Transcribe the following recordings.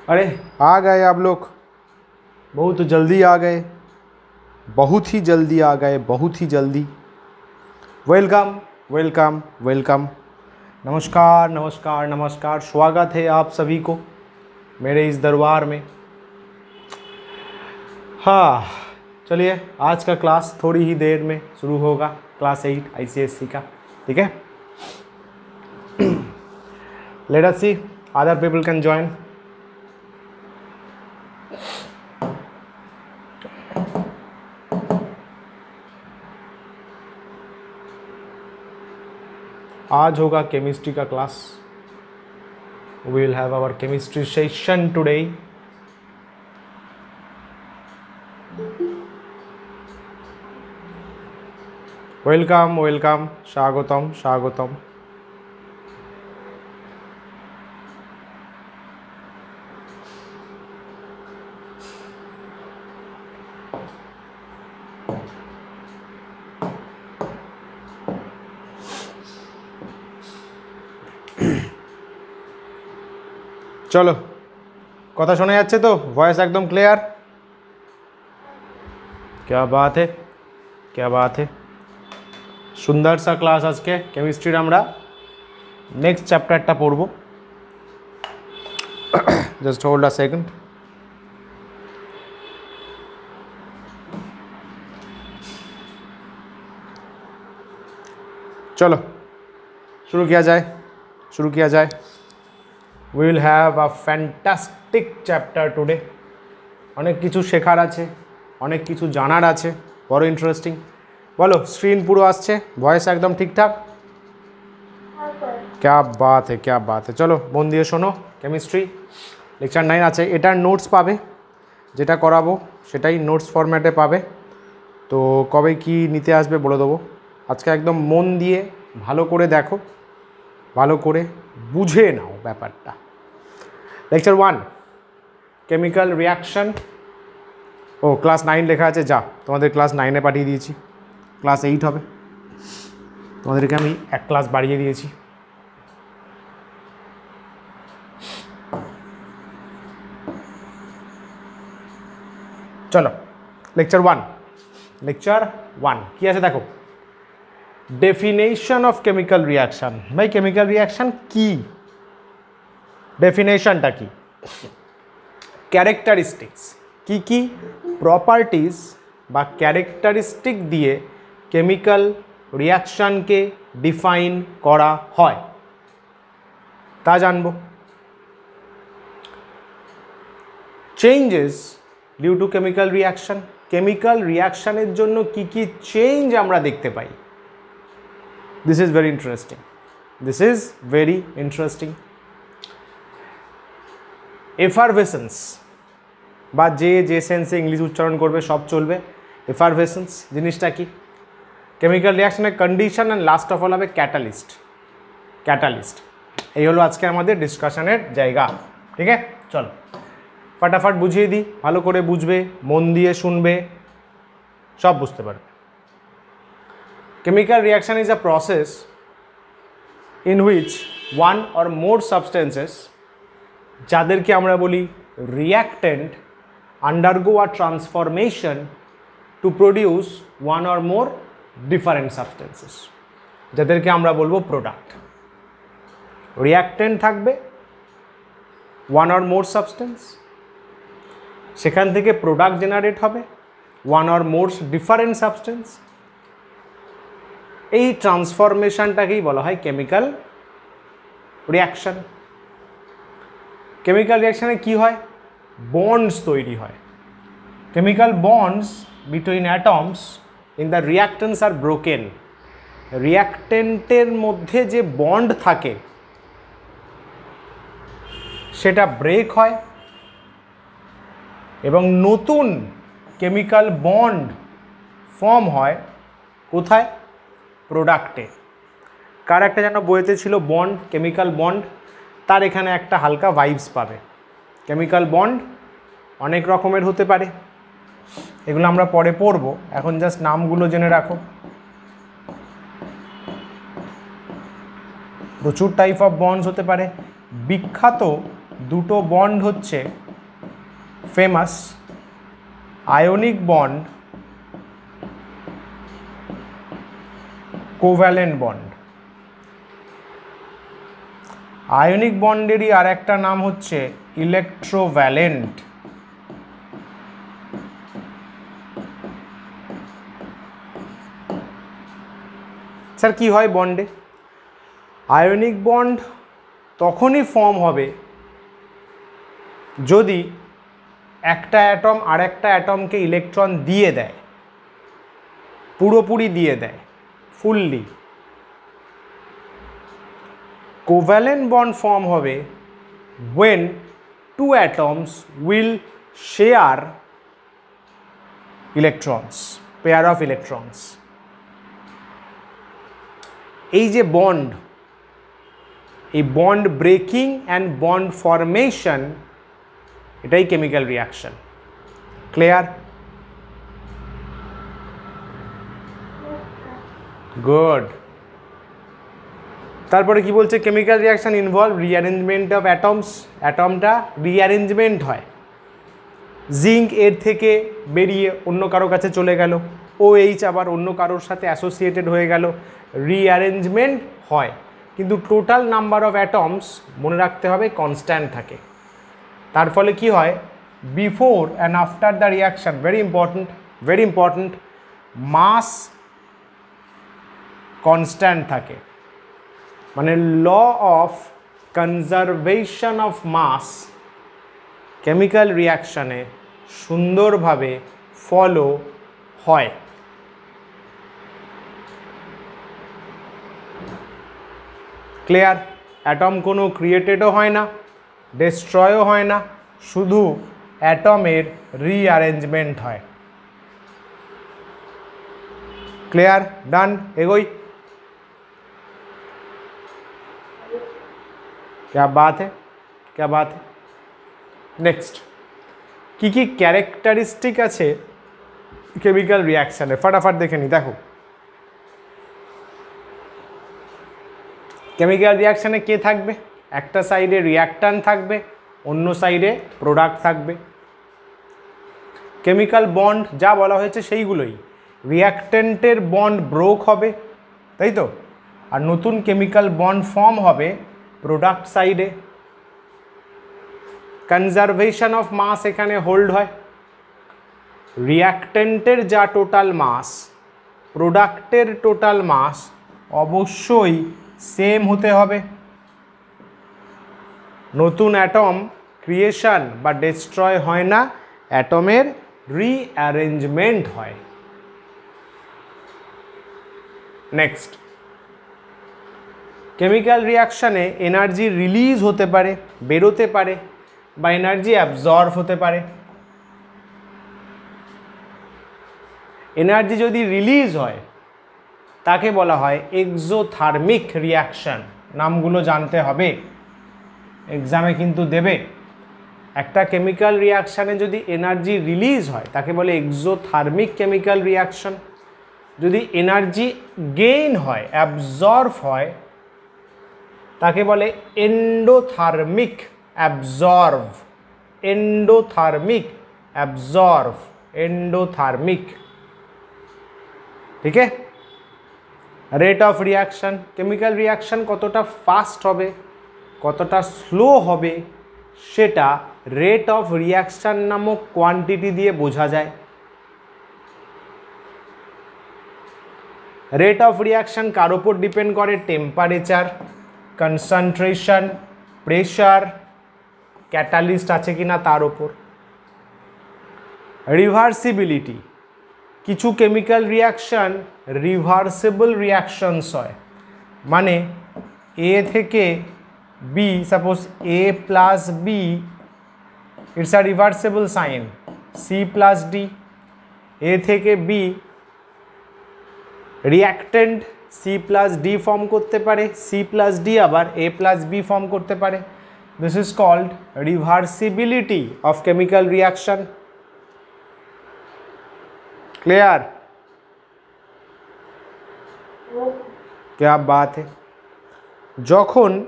अरे आ गए आप लोग, बहुत जल्दी आ गए, बहुत ही जल्दी आ गए, बहुत ही जल्दी। वेलकम वेलकम वेलकम, नमस्कार नमस्कार नमस्कार, स्वागत है आप सभी को मेरे इस दरबार में। हाँ चलिए, आज का क्लास थोड़ी ही देर में शुरू होगा, क्लास 8 ICSE का, ठीक है। Let us see other people can join. आज होगा केमिस्ट्री का class. We will have our chemistry session today. Welcome welcome, स्वागतम स्वागतम। चलो कथा शोना जाच्छे तो, वॉइस एकदम क्लियर? क्या बात है, क्या बात है। सुंदर सा क्लास आज के केमिस्ट्री आमरा नेक्स्ट चैप्टारटा पढ़बो। Just hold a second. चलो शुरू किया जाए, शुरू किया जाए। We will have a fantastic chapter today. অনেক কিছু শেখার আছে, অনেক কিছু জানার আছে, বড় ইন্টারেস্টিং। বলো, স্ক্রিন পুরো আসছে, ভয়েস একদম ঠিকঠাক? क्या बात है, क्या बात है। চলো মন দিয়ে শোনো। কেমিস্ট্রি লেকচার 9 আছে, এটার নোটস পাবে, যেটা করাবো সেটাই নোটস ফরম্যাটে পাবে। তো কবে কি নিতে আসবে বলে দেবো। আজকে একদম মন দিয়ে ভালো করে দেখো, ভালো করে বুঝে নাও ব্যাপারটা। Lecture 1 chemical reaction. ও ক্লাস 9 লেখা আছে, যা তোমাদের ক্লাস 9-এ পাঠিয়ে দিয়েছি, ক্লাস 8 হবে। তোমাদেরকে আমি এক ক্লাস বাড়িয়ে দিয়েছি। চলো লেকচার 1, লেকচার 1 কি আছে দেখো। Definition of chemical reaction. ভাই কেমিক্যাল রিয়াকশান কি, ডেফিনেশনটা কি? ক্যারেক্টারিস্টিক্স, কি কি প্রপার্টিজ বা ক্যারেক্টারিস্টিক দিয়ে কেমিক্যাল রিয়াকশানকে ডিফাইন করা হয় তা জানবো। Changes due to chemical reaction, chemical রিয়াকশানের জন্য কি কি চেঞ্জ আমরা দেখতে পাই। This is very interesting, this is very interesting. Effervescence বা যে সেন্সে ইংলিশ উচ্চারণ করবে সব চলবে। এফারভেসেন্স জিনিসটা কি? কেমিক্যাল রিয়াকশনের condition and last of all হবে ক্যাটালিস্ট। ক্যাটালিস্ট এই হলো আজকে আমাদের ডিসকাশনের জায়গা, ঠিক আছে। চলো ফটাফট বুঝিয়ে দিই, ভালো করে বুঝবে, মন দিয়ে শুনবে, সব বুঝতে পারবে। Chemical reaction is a process in which one or more substances, যাদেরকে আমরা বলি reactant, undergo a transformation to produce one or more different substances, যাদেরকে আমরা বলবো প্রোডাক্ট। রিয়াক্টেন্ট থাকবে ওয়ান অর মোর সাবস্টেন্স, সেখান থেকে প্রোডাক্ট জেনারেট হবে one or more different substance. এই ট্রান্সফরমেশনটাকেই বলা হয় কেমিক্যাল রিয়াকশন। কেমিক্যাল রিয়াকশানে কি হয়? বন্ডস তৈরি হয়। Chemical bonds between atoms in the reactants are broken. রিয়াক্টেন্টের মধ্যে যে বন্ড থাকে সেটা ব্রেক হয় এবং নতুন কেমিক্যাল বন্ড ফর্ম হয় কোথায়? প্রোডাক্টে। কার একটা যেন বইতে ছিল বন্ড, কেমিক্যাল বন্ড, তার এখানে একটা হালকা ভাইবস পাবে। কেমিক্যাল বন্ড অনেক রকমের হতে পারে, এগুলো আমরা পরে পড়বো, এখন জাস্ট নামগুলো জেনে রাখো। প্রচুর টাইপ অফ বন্ডস হতে পারে। বিখ্যাত দুটো বন্ড হচ্ছে famous ionic bond, covalent bond. Ionic বন্ডেরই আর একটা নাম হচ্ছে ইলেকট্রোভ্যালেন্ট। স্যার কি হয় বন্ডে? আয়নিক বন্ড তখনই ফর্ম হবে যদি একটা অ্যাটম আর একটা অ্যাটমকে ইলেকট্রন দিয়ে দেয়, পুরোপুরি দিয়ে দেয়, ফুললি। কোভ্যালেন্ট বন্ড ফর্ম হবে when two atoms will share electrons, pair of electrons। এই যে বন্ড, এই bond breaking and bond formation, এটাই কেমিক্যাল রিয়াকশন। ক্লিয়ার? গুড। তারপরে কি বলছে? Chemical reaction involve rearrangement of atoms. অ্যাটমটা রিঅ্যারেঞ্জমেন্ট হয়, জিঙ্ক এর থেকে বেরিয়ে অন্য কারো কাছে চলে গেল, OH আবার অন্য কারোর সাথে অ্যাসোসিয়েটেড হয়ে গেল, রিঅ্যারেঞ্জমেন্ট হয়। কিন্তু টোটাল নাম্বার অফ অ্যাটমস মনে রাখতে হবে কনস্ট্যান্ট থাকে। তার ফলে কি হয়? Before and after the reaction, very important, mass constant থাকে। মানে law of conservation of mass chemical রিয়াকশানে সুন্দরভাবে ফলো হয়। ক্লিয়ার? অ্যাটম কোনো ক্রিয়েটেডও হয় না, ডেস্ট্রয়ও হয় না, শুধু অ্যাটমের রিঅ্যারেঞ্জমেন্ট হয়। ক্লিয়ার? ডান। এগোই। क्या बात है, क्या बात है। नेक्स्ट, की ক্যারেক্টারিস্টিক আছে কেমিক্যাল রিয়াকশানে? ফটাফট দেখে নি। দেখো, কেমিক্যাল রিয়াকশানে কে থাকবে? একটা সাইডে রিয়াক্ট্যান্ট থাকবে, অন্য সাইডে প্রোডাক্ট থাকবে। কেমিক্যাল বন্ড যা বলা হয়েছে সেইগুলোই। রিয়াক্ট্যান্টের বন্ড ব্রোক হবে, তাই তো? আর নতুন কেমিক্যাল বন্ড ফর্ম হবে প্রোডাক্ট সাইডে। কনজারভেশন অফ মাস এখানে হোল্ড হয়। রিয়াক্ট্যান্টের যা টোটাল মাস, প্রোডাক্টের টোটাল মাস অবশ্যই সেম হতে হবে। নতুন অ্যাটম ক্রিয়েশন বা ডেস্ট্রয় হয় না, অ্যাটমের রিঅ্যারেঞ্জমেন্ট হয়। নেক্সট, কেমিক্যাল রিয়াকশানে এনার্জি রিলিজ হতে পারে, বেরোতে পারে, বা এনার্জি অ্যাবজর্ব হতে পারে। এনার্জি যদি রিলিজ হয় তাকে বলা হয় এক্সোথার্মিক রিয়াকশান। নামগুলো জানতে হবে, এক্সামে কিন্তু দেবে। একটা কেমিক্যাল রিয়াকশানে যদি এনার্জি রিলিজ হয় তাকে বলে এক্সোথার্মিক কেমিক্যাল রিয়াকশান। যদি এনার্জি গেইন হয়, অ্যাবজর্ব হয়, তাকে বলে endothermic absorb. Endothermic absorb, endothermic. ठीक है। Rate of reaction, chemical reaction कतटा फास्ट होबे कतटा स्लो होबे सेटा रेट ऑफ रिएक्शन नामक क्वांटिटी दिए बोझा जाए। रेट ऑफ रिएक्शन कार ओपर डिपेंड करे? टेम्पारेचार, कन्सेंट्रेशन, प्रेशर, कैटालिस्ट आछे किना तार ओपर। रिभार्सिबिलिटी, किछु केमिकल रिएक्शन रिभार्सिबल रिएक्शंस हय, माने ए थेके B, suppose A plus B it's a reversible sign, C plus D, A थेके B reactant C plus D form करते पारे, सी प्लस डी आबार ए प्लस बी फर्म करते पारे। This is called reversibility of chemical reaction. Clear? क्या बात है। जखन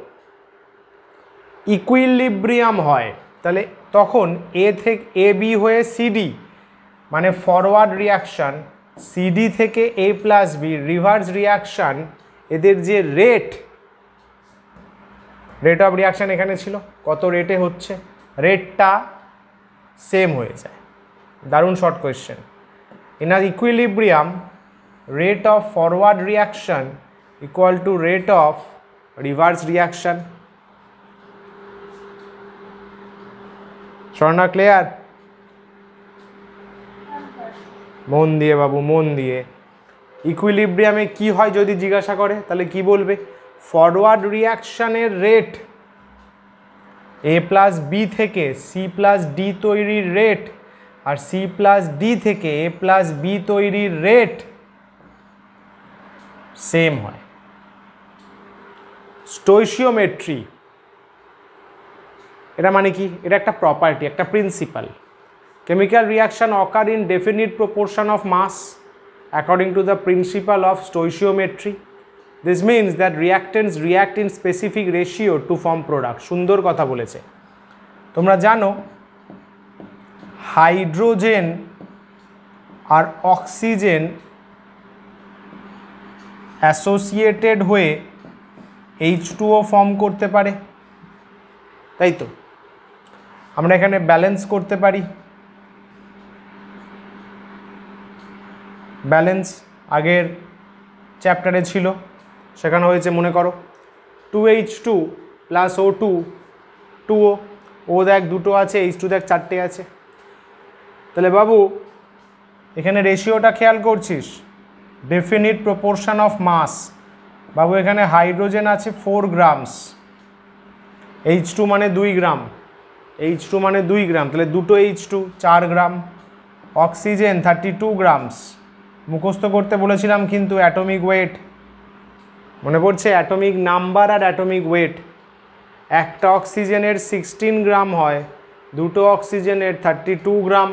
ইকুইলিব্রিয়াম হয় তাহলে তখন এ থেকে এ বি হয়ে সিডি, মানে ফরওয়ার্ড রিয়াকশান, সিডি থেকে A plus B reverse reaction, এদের যে রেট অফ রিয়াকশান এখানে ছিল কত রেটে হচ্ছে, রেটটা সেম হয়ে যায়। দারুণ short question. In a equilibrium rate of forward reaction equal to rate of reverse reaction. Swarna clear? মন দিয়ে বাবু, মন দিয়ে। ইকুইলিব্রিয়ামে কি হয় যদি জিজ্ঞাসা করে তাহলে কি বলবে, ফরওয়ার্ড রিয়াকশানের রেট এ প্লাস বি থেকে সি প্লাস ডি তৈরির রেট আর সি প্লাস ডি থেকে এ প্লাস বি তৈরির রেট সেম হয়। স্টোইচিওমেট্রি এটা মানে কি, এটা একটা প্রপার্টি, একটা principle. Chemical reaction occur in definite proportion of mass according to the principle of stoichiometry. This means that reactants react in specific ratio to form product. সুন্দর কথা বলেছে। তোমরা জানো হাইড্রোজেন আর অক্সিজেন অ্যাসোসিয়েটেড হয়ে H2O ফর্ম করতে পারে, তাই তো? আমরা এখানে ব্যালেন্স করতে পারি। ব্যালেন্স আগের চ্যাপ্টারে ছিল, সেখানে হয়েছে মনে করো 2H2 প্লাস O2 2O, ও দেখ দুটো আছে, H2 দেখ চারটে আছে। তাহলে বাবু এখানে রেশিওটা খেয়াল করছিস, ডেফিনিট প্রপোর্শন অফ মাস। বাবু এখানে হাইড্রোজেন আছে 4 গ্রামস, H2 মানে 2 গ্রাম, H2 মানে 2 গ্রাম, তাহলে দুটো H2 4 গ্রাম। অক্সিজেন 32 গ্রামস, মুখস্থ করতে বলেছিলাম কিন্তু অ্যাটমিক ওয়েট মনে পড়ছে, অ্যাটমিক নাম্বার আর অ্যাটমিক ওয়েট। একটা অক্সিজেনের 16 গ্রাম হয়, দুটো অক্সিজেনের 32 গ্রাম।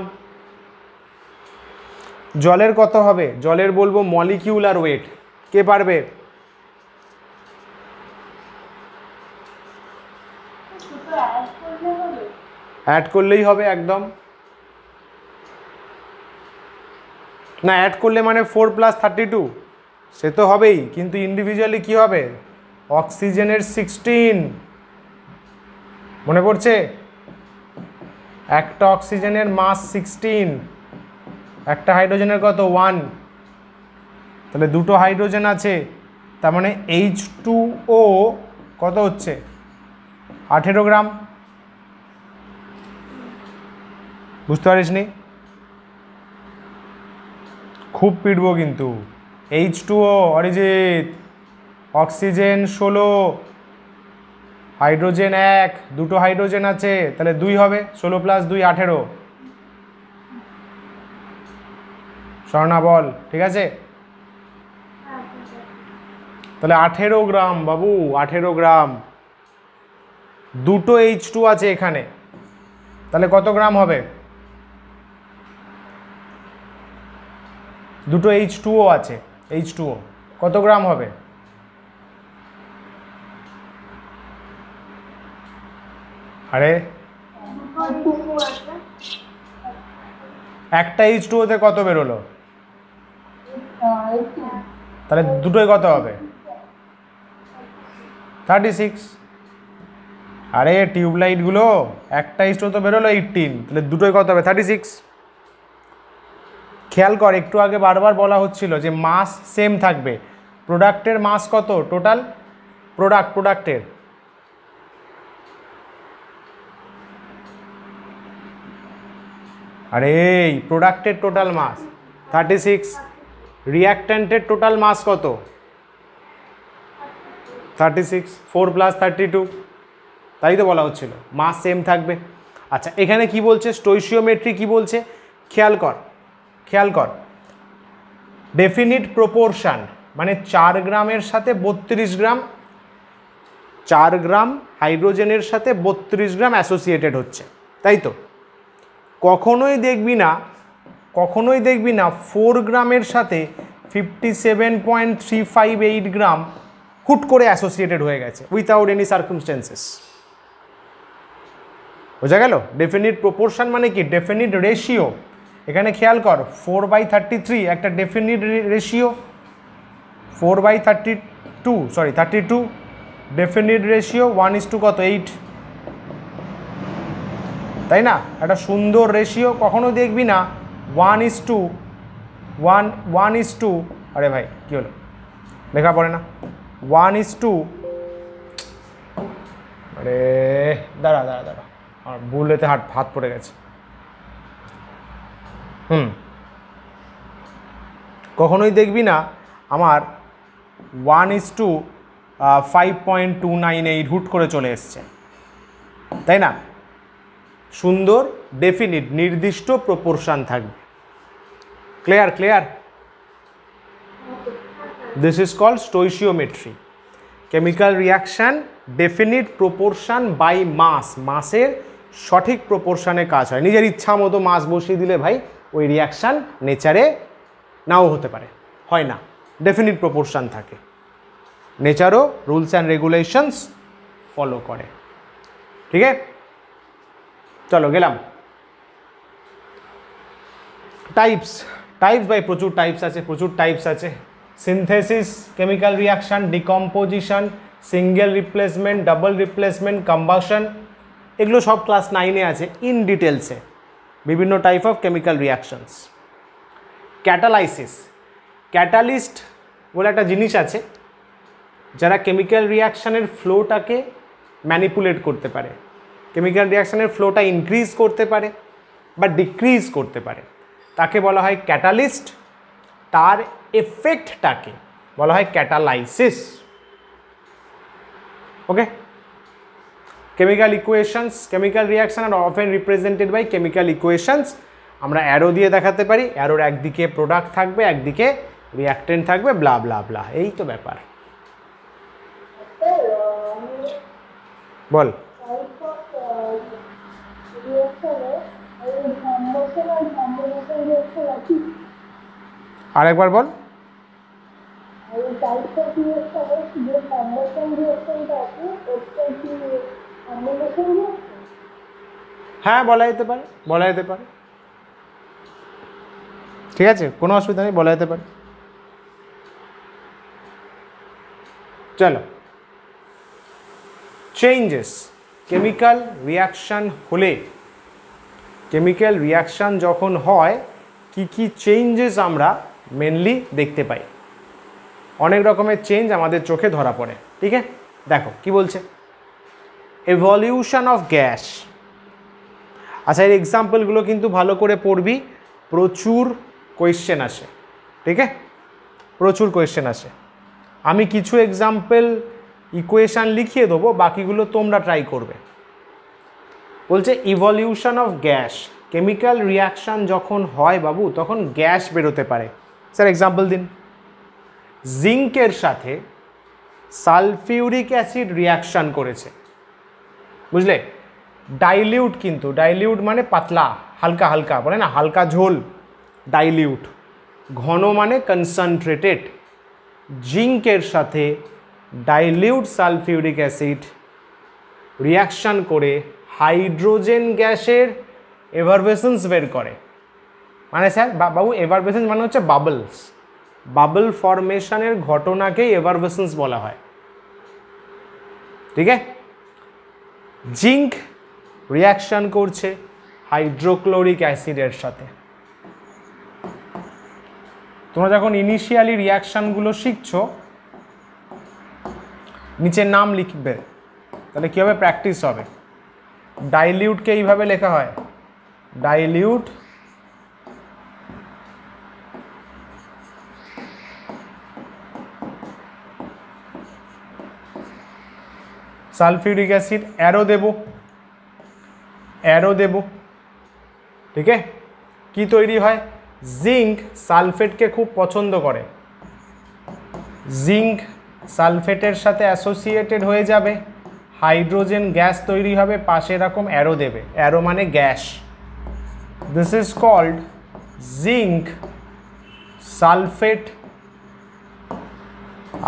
জলের কত হবে? জলের বলবো মলিকিউলার ওয়েট। কে পারবে? অ্যাড করলেই হবে একদম। না, অ্যাড করলে মানে 4 + 32 সে তো হবেই, কিন্তু ইন্ডিভিজুয়ালি কি হবে? অক্সিজেনের 16 মনে পড়ছে, একটা অক্সিজেনের মাস 16, একটা হাইড্রোজেনের কত 1, তাহলে দুটো হাইড্রোজেন আছে, তার মানে H2O কত হচ্ছে 18 গ্রাম। বুঝতে পারিস নি? খুব পিটবো কিন্তু। H2O অরিজিৎ, অক্সিজেন 16, হাইড্রোজেন 1, দুটো হাইড্রোজেন আছে, তাহলে 2 হবে, 16 + 2 18। স্বর্ণা বল, ঠিক আছে? তাহলে 18 গ্রাম বাবু, 18 গ্রাম। দুটো H2 আছে এখানে, তাহলে কত গ্রাম হবে? দুটো H2O আছে, H2O কত গ্রাম হবে? আরে একটা H2O-তে কত বেরোলো? তাহলে দুটোই কত হবে? 36। আরে টিউবলাইটগুলো একটা H2O তো বেরোলো 18, তাহলে দুটোই কত হবে? 36। খেয়াল কর, একটু আগে বারবার বলা হচ্ছিল যে মাস সেম থাকবে। প্রোডাক্টের মাস কত টোটাল? প্রোডাক্টের আরে এই প্রোডাক্টের টোটাল মাস 36, রিঅ্যাক্ট্যান্টের টোটাল মাস কত? 36, 4 + 32, তাই তো বলা হচ্ছিল মাস সেম থাকবে। আচ্ছা এখানে কি বলছে? স্টোইচিওমেট্রি কি বলছে খেয়াল কর। ডেফিনিট প্রপোর্শন মানে 4 গ্রামের সাথে 32 গ্রাম, 4 গ্রাম হাইড্রোজেনের সাথে 32 গ্রাম অ্যাসোসিয়েটেড হচ্ছে, তাই তো? কখনোই দেখবি না 4 গ্রামের সাথে 57.358 গ্রাম হুট করে অ্যাসোসিয়েটেড হয়ে গেছে উইথাউট এনি সার্কামস্টেন্সেস। বোঝা গেল? ডেফিনিট প্রপোর্শন মানে কি? Definite ratio. এখানে খেয়াল কর 4/33 একটা ডেফিনিট রেশিও, 4/32 ডেফিনিট রেশিও, 1:, কত 8, তাই না? একটা সুন্দর রেশিও। কখনো দেখবি না 1:1, আরে ভাই কী হলো, লেখা পড়ে না, 1:, আরে দাঁড়া আমার ভুলেতে হাত পড়ে গেছে। কখনোই দেখবি না আমার 1:5.298 হুট করে চলে এসছে, তাই না? সুন্দর ডেফিনিট নির্দিষ্ট প্রপোর্শন থাকবে। Clear? This is called stoichiometry. Chemical reaction definite proportion by mass, মাসের সঠিক প্রপোর্শনে কাজ হয়। নিজের ইচ্ছা মতো মাস বসিয়ে দিলে ভাই ওই রিয়াকশান নেচারে নাও হতে পারে, হয় না, ডেফিনিট প্রপোর্শন থাকে। নেচারও রুলস অ্যান্ড রেগুলেশনস ফলো করে। ঠিক আছে, চলো গেলাম। টাইপস ভাই প্রচুর টাইপস আছে। Synthesis, chemical reaction, decomposition, single replacement, double replacement, combustion, এগুলো সব ক্লাস 9-এ আছে ইন ডিটেলসে। বিভিন্ন type of chemical reactions. ক্যাটালাইসিস, catalyst বলে একটা জিনিস আছে যারা কেমিক্যাল রিয়াকশানের ফ্লোটাকে ম্যানিপুলেট করতে পারে, কেমিক্যাল রিয়াকশানের ফ্লোটা ইনক্রিজ করতে পারে বা ডিক্রিজ করতে পারে, তাকে বলা হয় ক্যাটালিস্ট। তার এফেক্টটাকে বলা হয় catalysis. Okay, chemical equations, chemical reaction are often represented by chemical equations. আমরা অ্যারো দিয়ে দেখাতে পারি, অ্যারোর একদিকে প্রোডাক্ট থাকবে, একদিকে রিয়াক্টেন্ট থাকবে, ব্লা ব্লা ব্লা, এই তো ব্যাপার। বল। আরেকবার বল। হ্যাঁ বলা যেতে পারে, ঠিক আছে, কোনো অসুবিধা নেই, বলা যেতে পারে। চলো, চেঞ্জেস। কেমিক্যাল রিয়াকশান হলে, কেমিক্যাল রিয়াকশান যখন হয় কি কি চেঞ্জেস আমরা মেনলি দেখতে পাই। অনেক রকমের চেঞ্জ আমাদের চোখে ধরা পড়ে। ঠিক আছে, দেখো কি বলছে, এভলিউশন অফ গ্যাস। আচ্ছা, এর এক্সাম্পলগুলো কিন্তু ভালো করে পড়বি, প্রচুর কোয়েশ্চেন আসে। ঠিক আছে, প্রচুর কোয়েশ্চেন আসে। আমি কিছু এক্সাম্পল ইকুয়েশান লিখিয়ে দেবো, বাকিগুলো তোমরা ট্রাই করবে। বলছে evolution of gas, chemical reaction যখন হয় বাবু তখন গ্যাস বেরোতে পারে। স্যার এক্সাম্পল দিন। জিঙ্কের সাথে সালফিউরিক অ্যাসিড রিয়াকশান করেছে, বুঝলে? ডাইলিউট, কিন্তু ডাইলিউট মানে পাতলা, হালকা হালকা বলে না, হালকা ঝোল ডাইলিউট। ঘন মানে কনসেন্ট্রেটেড। জিঙ্কের সাথে ডাইলিউট সালফিউরিক অ্যাসিড রিয়াকশান করে হাইড্রোজেন গ্যাসের এভারভেসেন্স বের করে। মানে স্যার বাবু, এভারভেসেন্স মানে হচ্ছে বাবলস, বাবল ফরমেশনের ঘটনাকেই এভারভেসেন্স বলা হয়। ঠিক আছে, জিঙ্ক রিয়াকশান করছে হাইড্রোক্লোরিক অ্যাসিডের সাথে। তোমরা যখন ইনিশিয়ালি রিয়াকশানগুলো শিখছো, নিচে নাম লিখবে, তাহলে কী হবে, প্র্যাকটিস হবে। ডাইলিউটকে এইভাবে লেখা হয়, ডাইলিউট সালফিউরিক অ্যাসিড, অ্যারো দেব। ঠিক আছে, কি তৈরি হয়, জিঙ্ক সালফেটকে খুব পছন্দ করে, জিঙ্ক সালফেটের সাথে অ্যাসোসিয়েটেড হয়ে যাবে, হাইড্রোজেন গ্যাস তৈরি হবে, পাশে এরকম অ্যারো দেবে, অ্যারো মানে gas. This is called zinc sulphate.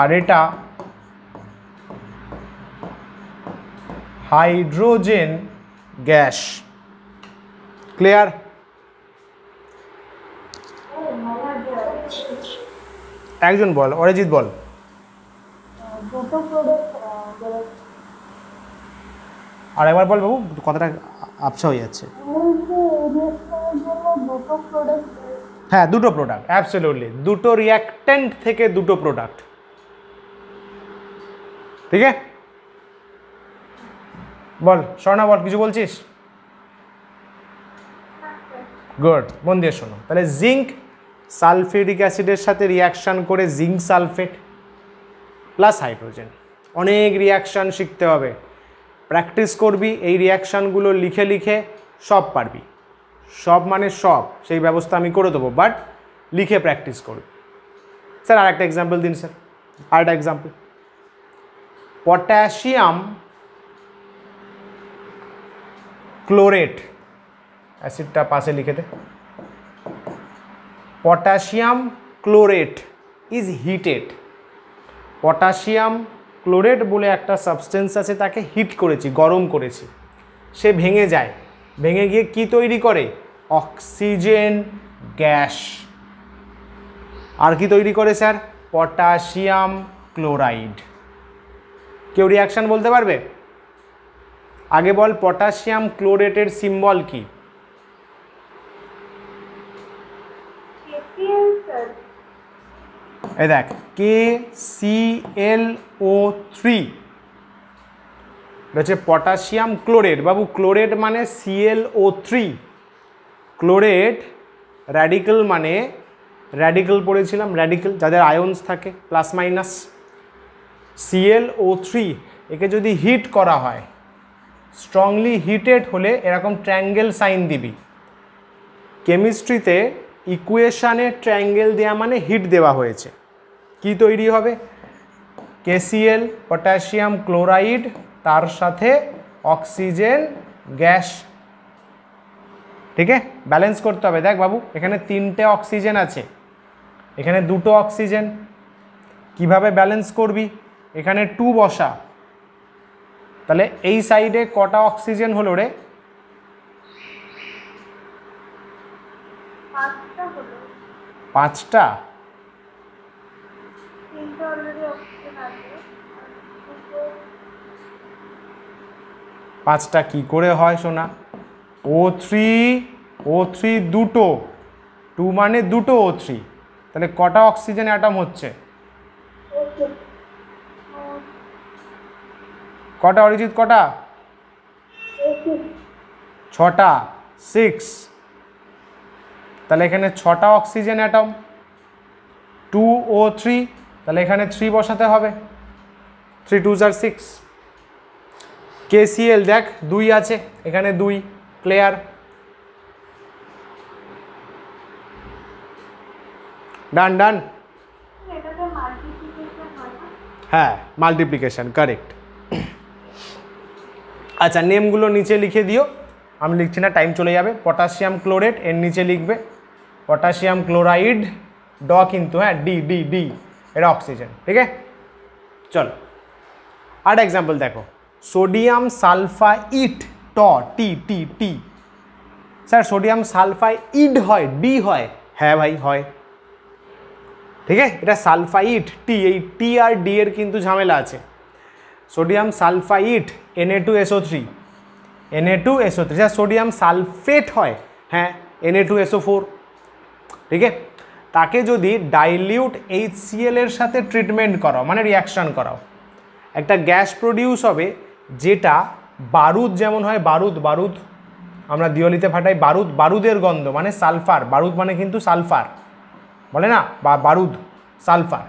আর এটা হাইড্রোজেন গ্যাস। ক্লিয়ার? একজন বল, অরিজিৎ বল। আর একবার বল বাবু, কথাটা আবছা হয়ে যাচ্ছে। হ্যাঁ, দুটো প্রোডাক্ট, অ্যাবসলিউটলি দুটো রিঅ্যাক্ট্যান্ট থেকে দুটো প্রোডাক্ট। ঠিক আছে, বল স্বর্ণা, বল কিছু বলছিস? গুড, মন দিয়ে শোনো। তাহলে জিঙ্ক সালফিউরিক অ্যাসিডের সাথে রিয়াকশান করে জিঙ্ক সালফেট প্লাস হাইড্রোজেন। অনেক রিয়াকশান শিখতে হবে, প্র্যাকটিস করবি, এই রিয়াকশানগুলো লিখে লিখে সব পারবি। সব মানে সব, সেই ব্যবস্থা আমি করে দেবো, বাট লিখে প্র্যাকটিস করবি। স্যার আর একটা এক্সাম্পল দিন স্যার, আর একটা এক্সাম্পল। পটাশিয়াম ক্লোরেট, অ্যাসিডটা পাশে লিখে দে। Potassium chlorate is heated. Potassium chlorate বলে একটা সাবস্টেন্স আছে, তাকে হিট করেছি, গরম করেছি, সে ভেঙে যায়, ভেঙে গিয়ে কি তৈরি করে? Oxygen gas. আর কি তৈরি করে স্যার? Potassium chloride. কেউ রিয়াকশান বলতে পারবে? আগে বল, পটাশিয়াম ক্লোরেটের সিম্বল কি? এই দেখ, KClO3 হচ্ছে পটাশিয়াম ক্লোরেট। বাবু ক্লোরেট মানে ClO3, ক্লোরেট র্যাডিক্যাল মানে, র্যাডিক্যাল পড়েছিলাম, র্যাডিক্যাল যাদের আয়ন্স থাকে প্লাস মাইনাস। ClO3 একে যদি হিট করা হয়, স্ট্রংলি হিটেড হলে এরকম ট্রায়াঙ্গেল সাইন দিবি। কেমিস্ট্রিতে ইকুয়েশানে ট্রায়াঙ্গেল দেওয়া মানে হিট দেওয়া হয়েছে। কি তৈরি হবে? KCl পটাশিয়াম ক্লোরাইড, তার সাথে অক্সিজেন গ্যাস। ঠিক আছে, ব্যালেন্স করতে হবে। দেখ বাবু, এখানে 3টে অক্সিজেন আছে, এখানে 2টো অক্সিজেন। কিভাবে ব্যালেন্স করবি? এখানে 2 বসা, তাহলে এই সাইডে কটা অক্সিজেন হলো রে? 5টা। পাঁচটা কি করে হয় শোনা? O3 দুটো, 2 মানে দুটো O3, তাহলে কটা অক্সিজেন অ্যাটম হচ্ছে? কটা অরিজিৎ, কটা? 6টা, 6। তাহলে এখানে 6টা অক্সিজেন অ্যাটম, 2O3, তাহলে এখানে 3 বসাতে হবে, 3 2s are 6। KCl দেখ 2 আছে, এখানে 2, ক্লিয়ার? ডান ডান। হ্যাঁ, মাল্টিপ্লিকেশন, কারেক্ট। আচ্ছা, নেমগুলো নিচে লিখে দিও, আমি লিখছি না, টাইম চলে যাবে। পটাশিয়াম ক্লোরেট এর নিচে লিখবে, পটাশিয়াম ক্লোরাইড, ড কিন্তু, হ্যাঁ, ডি ডি ডি, এটা অক্সিজেন। ঠিক আছে, চলো আর এক্সাম্পল দেখো। সোডিয়াম সালফাইড, ট টি টি টি। স্যার সোডিয়াম সালফাইড হয়, ডি হয়? হ্যাঁ ভাই হয়। ঠিক আছে, এটা সালফাইড, টি, এই টি আর ডি এর কিন্তু ঝামেলা আছে। Sodium sulphide Na2SO3, Na2SO3। Sir sodium sulphate হয়? হ্যাঁ, Na2SO4। ঠিক আছে, তাকে যদি ডাইলিউট HCl এর সাথে ট্রিটমেন্ট করাও, মানে রিয়াকশান করাও, একটা গ্যাস প্রডিউস হবে, যেটা বারুদ যেমন হয়, বারুদ, বারুদ আমরা দিওয়ালিতে ফাটাই, বারুদ, বারুদের গন্ধ মানে সালফার, বারুদ মানে কিন্তু সালফার বলে না, বা বারুদ, সালফার,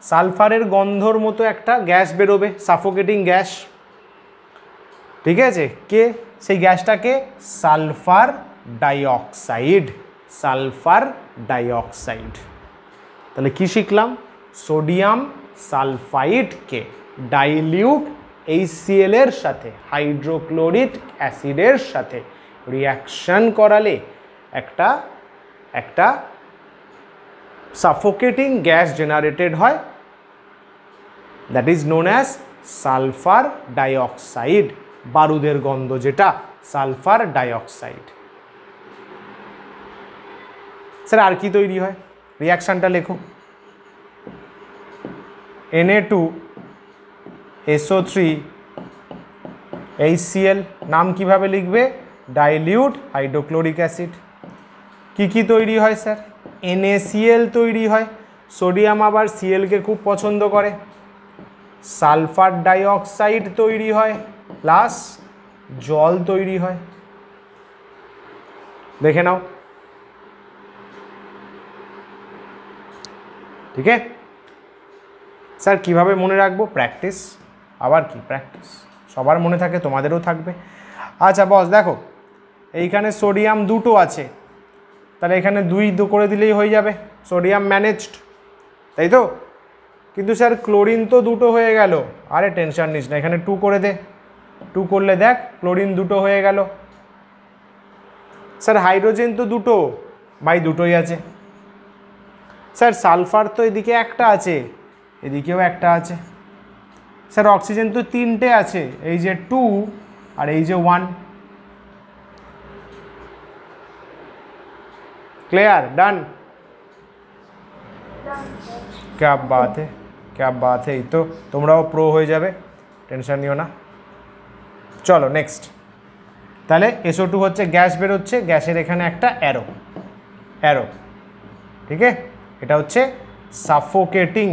সালফারের গন্ধর মতো একটা গ্যাস বেরোবে, সাফোকেটিং গ্যাস। ঠিক আছে, কে সেই গ্যাসটাকে? Sulphur dioxide, sulphur dioxide. তাহলে কি শিখলাম? সোডিয়াম সালফাইডকে ডাইলিউট HCl এর সাথে, হাইড্রোক্লোরিক অ্যাসিডের সাথে রিয়াকশান করালে একটা সাফোকেটিং গ্যাস জেনারেটেড হয়, that is known as sulphur dioxide, বারুদের গন্ধ যেটা। Sulphur dioxide. স্যার আর কি তৈরি হয়? রিয়াকশানটা লেখো। Na2SO3 HCl, নাম কিভাবে লিখবে? Dilute hydrochloric acid. কি তৈরি হয় স্যার? NaCl তৈরি হয়। সোডিয়াম আবার Cl-কে খুব পছন্দ করে। সালফার ডাইঅক্সাইড তৈরি হয়, প্লাস জল তৈরি হয়। দেখে নাও, ঠিক আছে স্যার? কিভাবে মনে রাখবো? প্র্যাকটিস। আবার কি প্র্যাকটিস? সবার মনে থাকে, তোমাদেরও থাকবে। আচ্ছা বস দেখো, এইখানে সোডিয়াম দুটো আছে, তাহলে এখানে 2 করে দিলেই হয়ে যাবে, সোডিয়াম ম্যানেজড, তাই তো? কিন্তু স্যার ক্লোরিন তো 2 হয়ে গেল। আরে টেনশন নিস না, এখানে 2 করে দে। 2 করলে দেখ ক্লোরিন 2 হয়ে গেল। স্যার হাইড্রোজেন তো 2, ভাই 2ই আছে। স্যার সালফার তো এদিকে একটা আছে, এদিকেও একটা আছে। স্যার অক্সিজেন তো 3টে আছে, এই যে 2 আর এই যে 1। ক্লিয়ার? ডান? क्या बात है, क्या बात है। এই তো তোমরাও প্রো হয়ে যাবে, টেনশন নিও না। চলো নেক্সট। তাহলে SO2 হচ্ছে গ্যাস বেরোচ্ছে, গ্যাসের এখানে একটা অ্যারো, ঠিক আছে? এটা হচ্ছে সাফোকেটিং।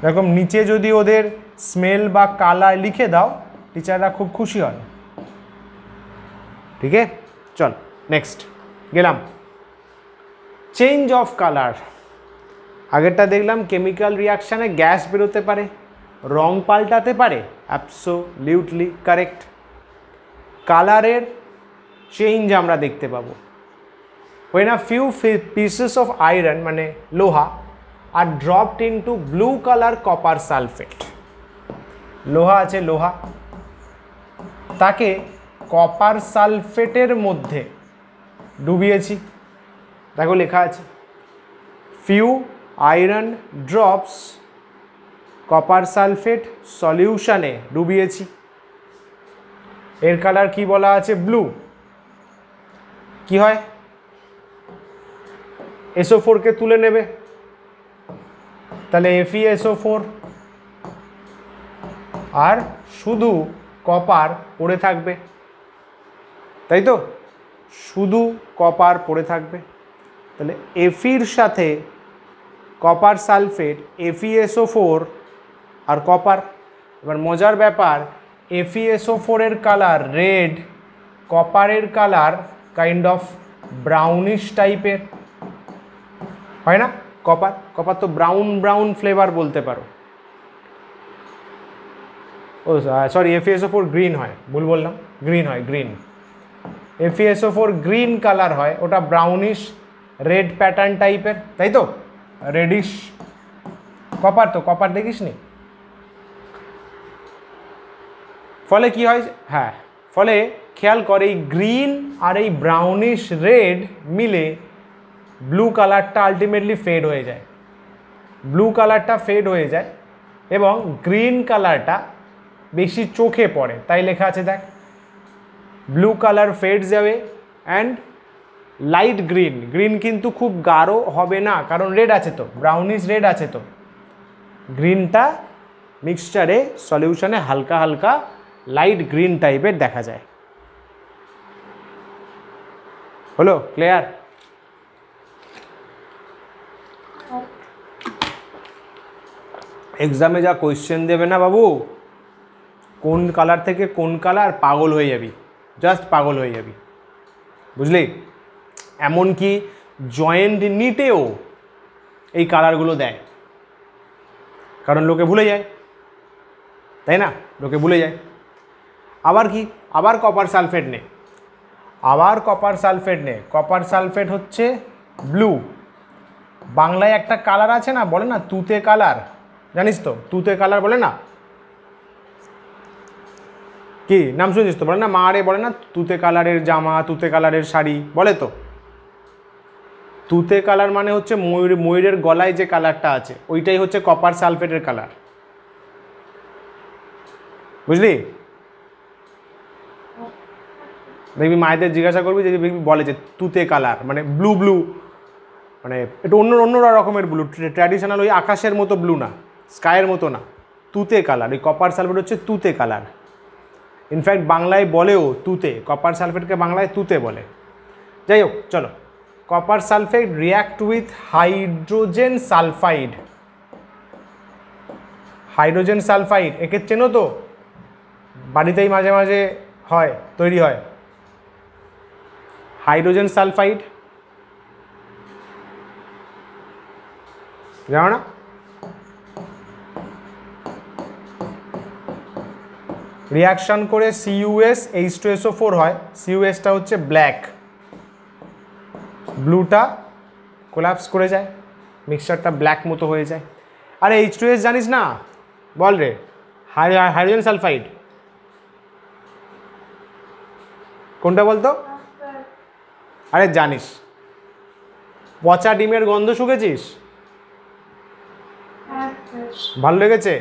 এরকম নিচে যদি ওদের স্মেল বা কালার লিখে দাও, টিচাররা খুব খুশি হয়, ঠিক আছে? চল নেক্সট গেলাম। Change of colour. আগেরটা দেখলাম কেমিক্যাল রিয়াকশানে গ্যাস বেরোতে পারে, রং পাল্টাতে পারে, অ্যাবসোলিউটলি কারেক্ট। কালারের চেঞ্জ আমরা দেখতে পাবো when a few pieces of iron মানে লোহা আর dropped into blue color copper sulfate। লোহা আছে, লোহা, তাকে কপার সালফেটের মধ্যে ডুবিয়েছি। দেখো লেখা আছে few iron drops copper sulphate সলিউশনে ডুবিয়েছি। এর কালার কি বলা আছে? ব্লু। কি হয়? SO4 কে তুলে নেবে, তাহলে FeSO4, আর শুধু কপার পড়ে থাকবে, তাই তো? শুধু কপার পড়ে থাকবে। তাহলে Feর সাথে কপার সালফেট, FeSO4 আর কপার। এবার মজার ব্যাপার, FeSO4 এর কালার রেড, কপারের কালার কাইন্ড অফ ব্রাউনিশ টাইপের, হয় না? কপার তো ব্রাউন ফ্লেভার বলতে পারো। ও সরি, FeSO4 গ্রিন হয়, ভুল বললাম, গ্রিন হয়, গ্রিন। FeSO4 গ্রিন কালার হয়, ওটা ব্রাউনিশ রেড প্যাটার্ন টাইপের, তাই তো? রেডিশ। কপার তো, কপার দেখিস নি? ফলে কি হয়? হ্যাঁ, ফলে খেয়াল কর, এই গ্রিন আর এই ব্রাউনিশ রেড মিলে ব্লু কালারটা আলটিমেটলি ফেড হয়ে যায়। ব্লু কালারটা ফেড হয়ে যায় এবং গ্রিন কালারটা বেশি চোখে পড়ে, তাই লেখা আছে দেখ, blue colour fades away and light green. Green কিন্তু খুব গাঢ় হবে না, কারণ রেড আছে তো, ব্রাউনিশ রেড আছে তো। গ্রিনটা মিক্সচারে সলিউশনে হালকা হালকা লাইট গ্রিন টাইপের দেখা যায়। হলো ক্লিয়ার? এক্সামে যা কোয়েশ্চেন দেবে না বাবু, কোন কালার থেকে কোন কালার, পাগল হয়ে যাবি, জাস্ট পাগল হয়ে যাবি, বুঝলি? এমনকি জয়েন্ট নিটেও এই কালারগুলো দেয়, কারণ লোকে ভুলে যায়, তাই না? লোকে ভুলে যায়। আবার কি, আবার কপার সালফেট নে, আবার কপার সালফেট নে। কপার সালফেট হচ্ছে ব্লু। বাংলায় একটা কালার আছে না, বলে না তুতে কালার, জানিস তো? তুতে কালার বলে না, কি নাম শুনেছিস তো? বলে না, মা আরে বলে না তুতে কালারের জামা, তুতে কালারের শাড়ি, বলে তো? তুতে কালার মানে হচ্ছে ময়ূরের গলায় যে কালারটা আছে, ওইটাই হচ্ছে কপার সালফেটের কালার। বুঝলি? দেখবি মায়েদের জিজ্ঞাসা করবি, যে বলে যে তুতে কালার, মানে ব্লু ব্লু, মানে একটু অন্য অন্য রকমের ব্লু, ট্র্যাডিশনাল ওই আকাশের মতো ব্লু না, স্কাইয়ের মতো না, তুতে কালার। ওই কপার সালফেট হচ্ছে তুতে কালার। ইনফ্যাক্ট বাংলায় বলেও তুতে, কপার সালফেটকে বাংলায় তুতে বলে। যাই হোক, চলো। Copper sulphate react with hydrogen sulphide. Hydrogen sulphide একে চেনো তো, বাড়িতেই মাঝে মাঝে হয়, তৈরি হয় হাইড্রোজেন সালফাইড, জানো না? রিয়াকশন করে CuS H2SO4 হয়। CuSটা হচ্ছে ব্ল্যাক, ব্লুটা কোলাপস করে যায়, মিক্সচারটা ব্ল্যাক মতো হয়ে যায়। আরে H2S জানিস না? বল রে। হাইড্রোজেন সালফাইড কোনটা বলতো? আরে জানিস। পচা ডিমের গন্ধ শুকেছিস? ভালো লেগেছে?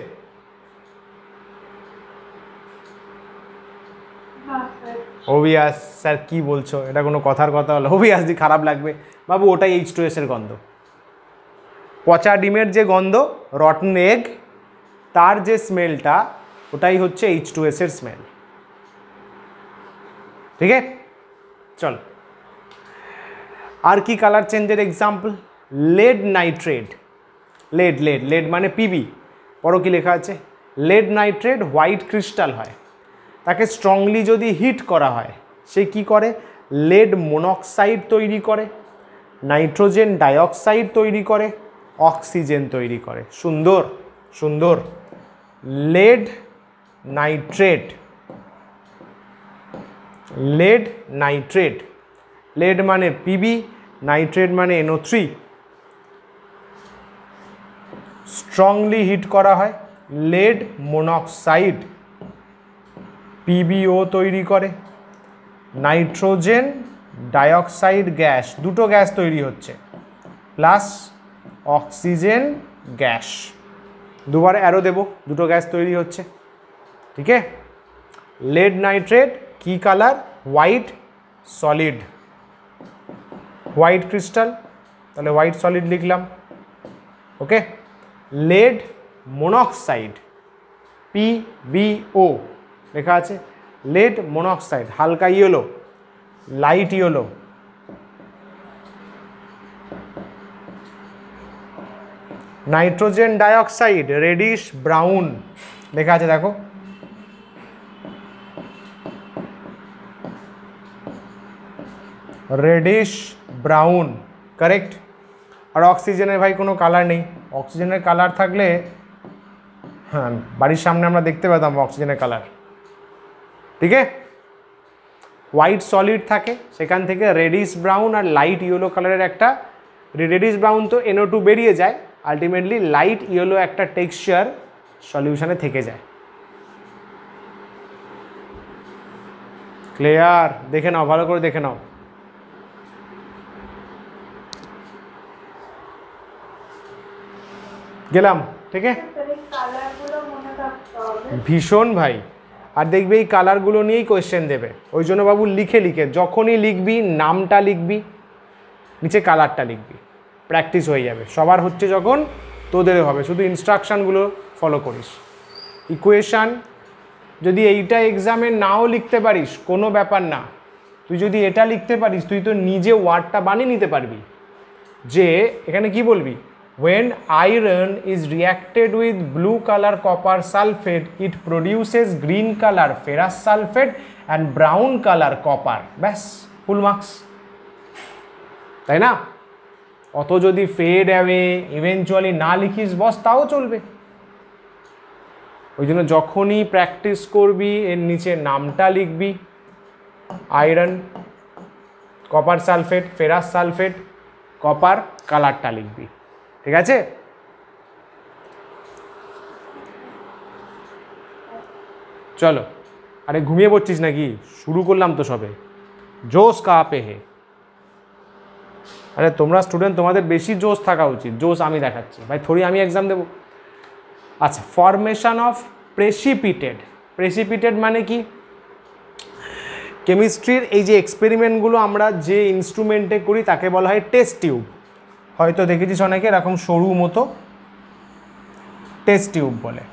অভিয়াস স্যার কি বলছো, এটা কোনো কথার কথা হলো? অভিয়াসলি খারাপ লাগবে বাবু, ওটাই H2S এর গন্ধ। পচা ডিমের যে গন্ধ, রটন এগ, তার যে স্মেলটা, ওটাই হচ্ছে H2S এর স্মেল। ঠিক আছে, চল। আর কি কালার চেঞ্জের example? Lead nitrate. Lead lead lead মানে পিবি, পরও কি লেখা আছে? লেড নাইট্রেট হোয়াইট ক্রিস্টাল হয়। তাকে স্ট্রংলি যদি হিট করা হয়, সে কি করে? লেড মনোক্সাইড তৈরি করে, নাইট্রোজেন ডাইঅক্সাইড তৈরি করে, অক্সিজেন তৈরি করে। সুন্দর সুন্দর। Lead nitrate, lead nitrate, lead মানে পিবি, নাইট্রেট মানে NO3। স্ট্রংলি হিট করা হয়, লেড মনোক্সাইড PbO তৈরি করে, নাইট্রোজেন ডাইঅক্সাইড গ্যাস, দুটো গ্যাস তৈরি হচ্ছে, প্লাস অক্সিজেন গ্যাস। দুবার অ্যারো দেব, দুটো গ্যাস তৈরি হচ্ছে। ঠিক আছে। লেড নাইট্রেট কি colour? White solid, white crystal, তাহলে হোয়াইট সলিড লিখলাম। ওকে। লেড মনোক্সাইড PbO লেখা আছে, লেড মনোক্সাইড হালকা yellow, light yellow. Nitrogen dioxide radish brown লেখা আছে, দেখো। Radish brown, correct. আর অক্সিজেনের ভাই কোনো কালার নেই। অক্সিজেনের কালার থাকলে, হ্যাঁ, বাড়ির সামনে আমরা দেখতে পেতাম অক্সিজেনের কালার। ঠিক আছে। হোয়াইট সলিড থাকে, সেখান থেকে রেডিশ ব্রাউন আর লাইট ইয়েলো কালারের একটা, রেডিশ ব্রাউন তো NO2 বেরিয়ে যায়, আলটিমেটলি লাইট ইয়েলো একটা টেক্সচার সলিউশনে থেকে যায়। ক্লিয়ার? দেখে নাও, ভালো করে দেখে নাও। গেলাম। ঠিক আছে, ভীষণ ভাই। আর দেখবি এই কালারগুলো নিয়েই কোয়েশ্চেন দেবে, ওই জন্য বাবু লিখে লিখে, যখনই লিখবি নামটা লিখবি, নিচে কালারটা লিখবি, প্র্যাকটিস হয়ে যাবে। সবার হচ্ছে যখন, তোদেরও হবে, শুধু ইনস্ট্রাকশানগুলো ফলো করিস। ইকুয়েশান যদি এইটা এক্সামে নাও লিখতে পারিস, কোনো ব্যাপার না। তুই যদি এটা লিখতে পারিস, তুই তো নিজে ওয়ার্ডটা বানিয়ে নিতে পারবি। যে এখানে কি বলবি? when iron is reacted with blue color copper sulfate, it produces green color ferrous sulfate and brown color copper. ব্যাস, ফুল মার্কস, তাই না? অত যদি ফেড অ্যাওয়ে ইভেনচুয়ালি না লিখিস বস, তাও চলবে। ওই জন্য যখনই প্র্যাকটিস করবি, এর নিচে নামটা লিখবি, iron, copper sulphate, ferrous sulphate, copper, কালারটা লিখবি। ঠিক আছে? চলো। আরে ঘুমিয়ে পড়ছিস নাকি? শুরু করলাম তো সবে। জোশ কাহা পে হে? আরে তোমরা স্টুডেন্ট, তোমাদের বেশি জোশ থাকা উচিত। জোশ আমি দেখাচ্ছি ভাই, থোড়ি আমি এক্সাম দেবো। আচ্ছা, ফরমেশন অফ প্রেসিপিটেড। প্রেসিপিটেট মানে কি, কেমিস্ট্রির এই যে এক্সপেরিমেন্টগুলো আমরা যে ইনস্ট্রুমেন্টে করি তাকে বলা হয় টেস্ট টিউব। হয়তো দেখেছিস অনেকে এরকম সরু মতো, টেস্ট টিউব বলে।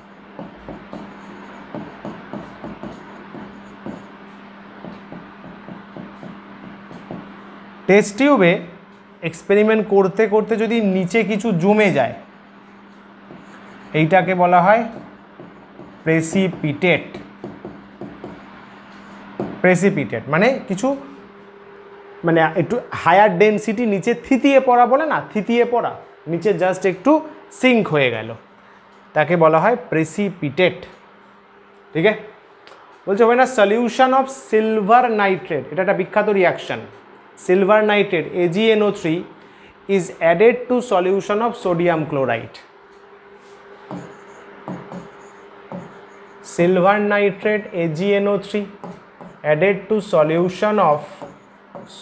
টেস্ট টিউবে এক্সপেরিমেন্ট করতে করতে যদি নিচে কিছু জমে যায়, এইটাকে বলা হয় প্রেসিপিটেট। প্রেসিপিটেট মানে কিছু মানে একটু হায়ার ডেন্সিটি নিচে থিতিয়ে পড়া বলে না, থিতিয়ে পড়া, নিচে জাস্ট একটু সিঙ্ক হয়ে গেল, তাকে বলা হয় প্রেসিপিটেট। ঠিক আছে, বলছে হয় না সলিউশন অফ সিলভার নাইট্রেট, এটা একটা বিখ্যাত reaction. Silver nitrate AgNO3 is added to solution of sodium chloride. Silver nitrate AgNO3 added to solution of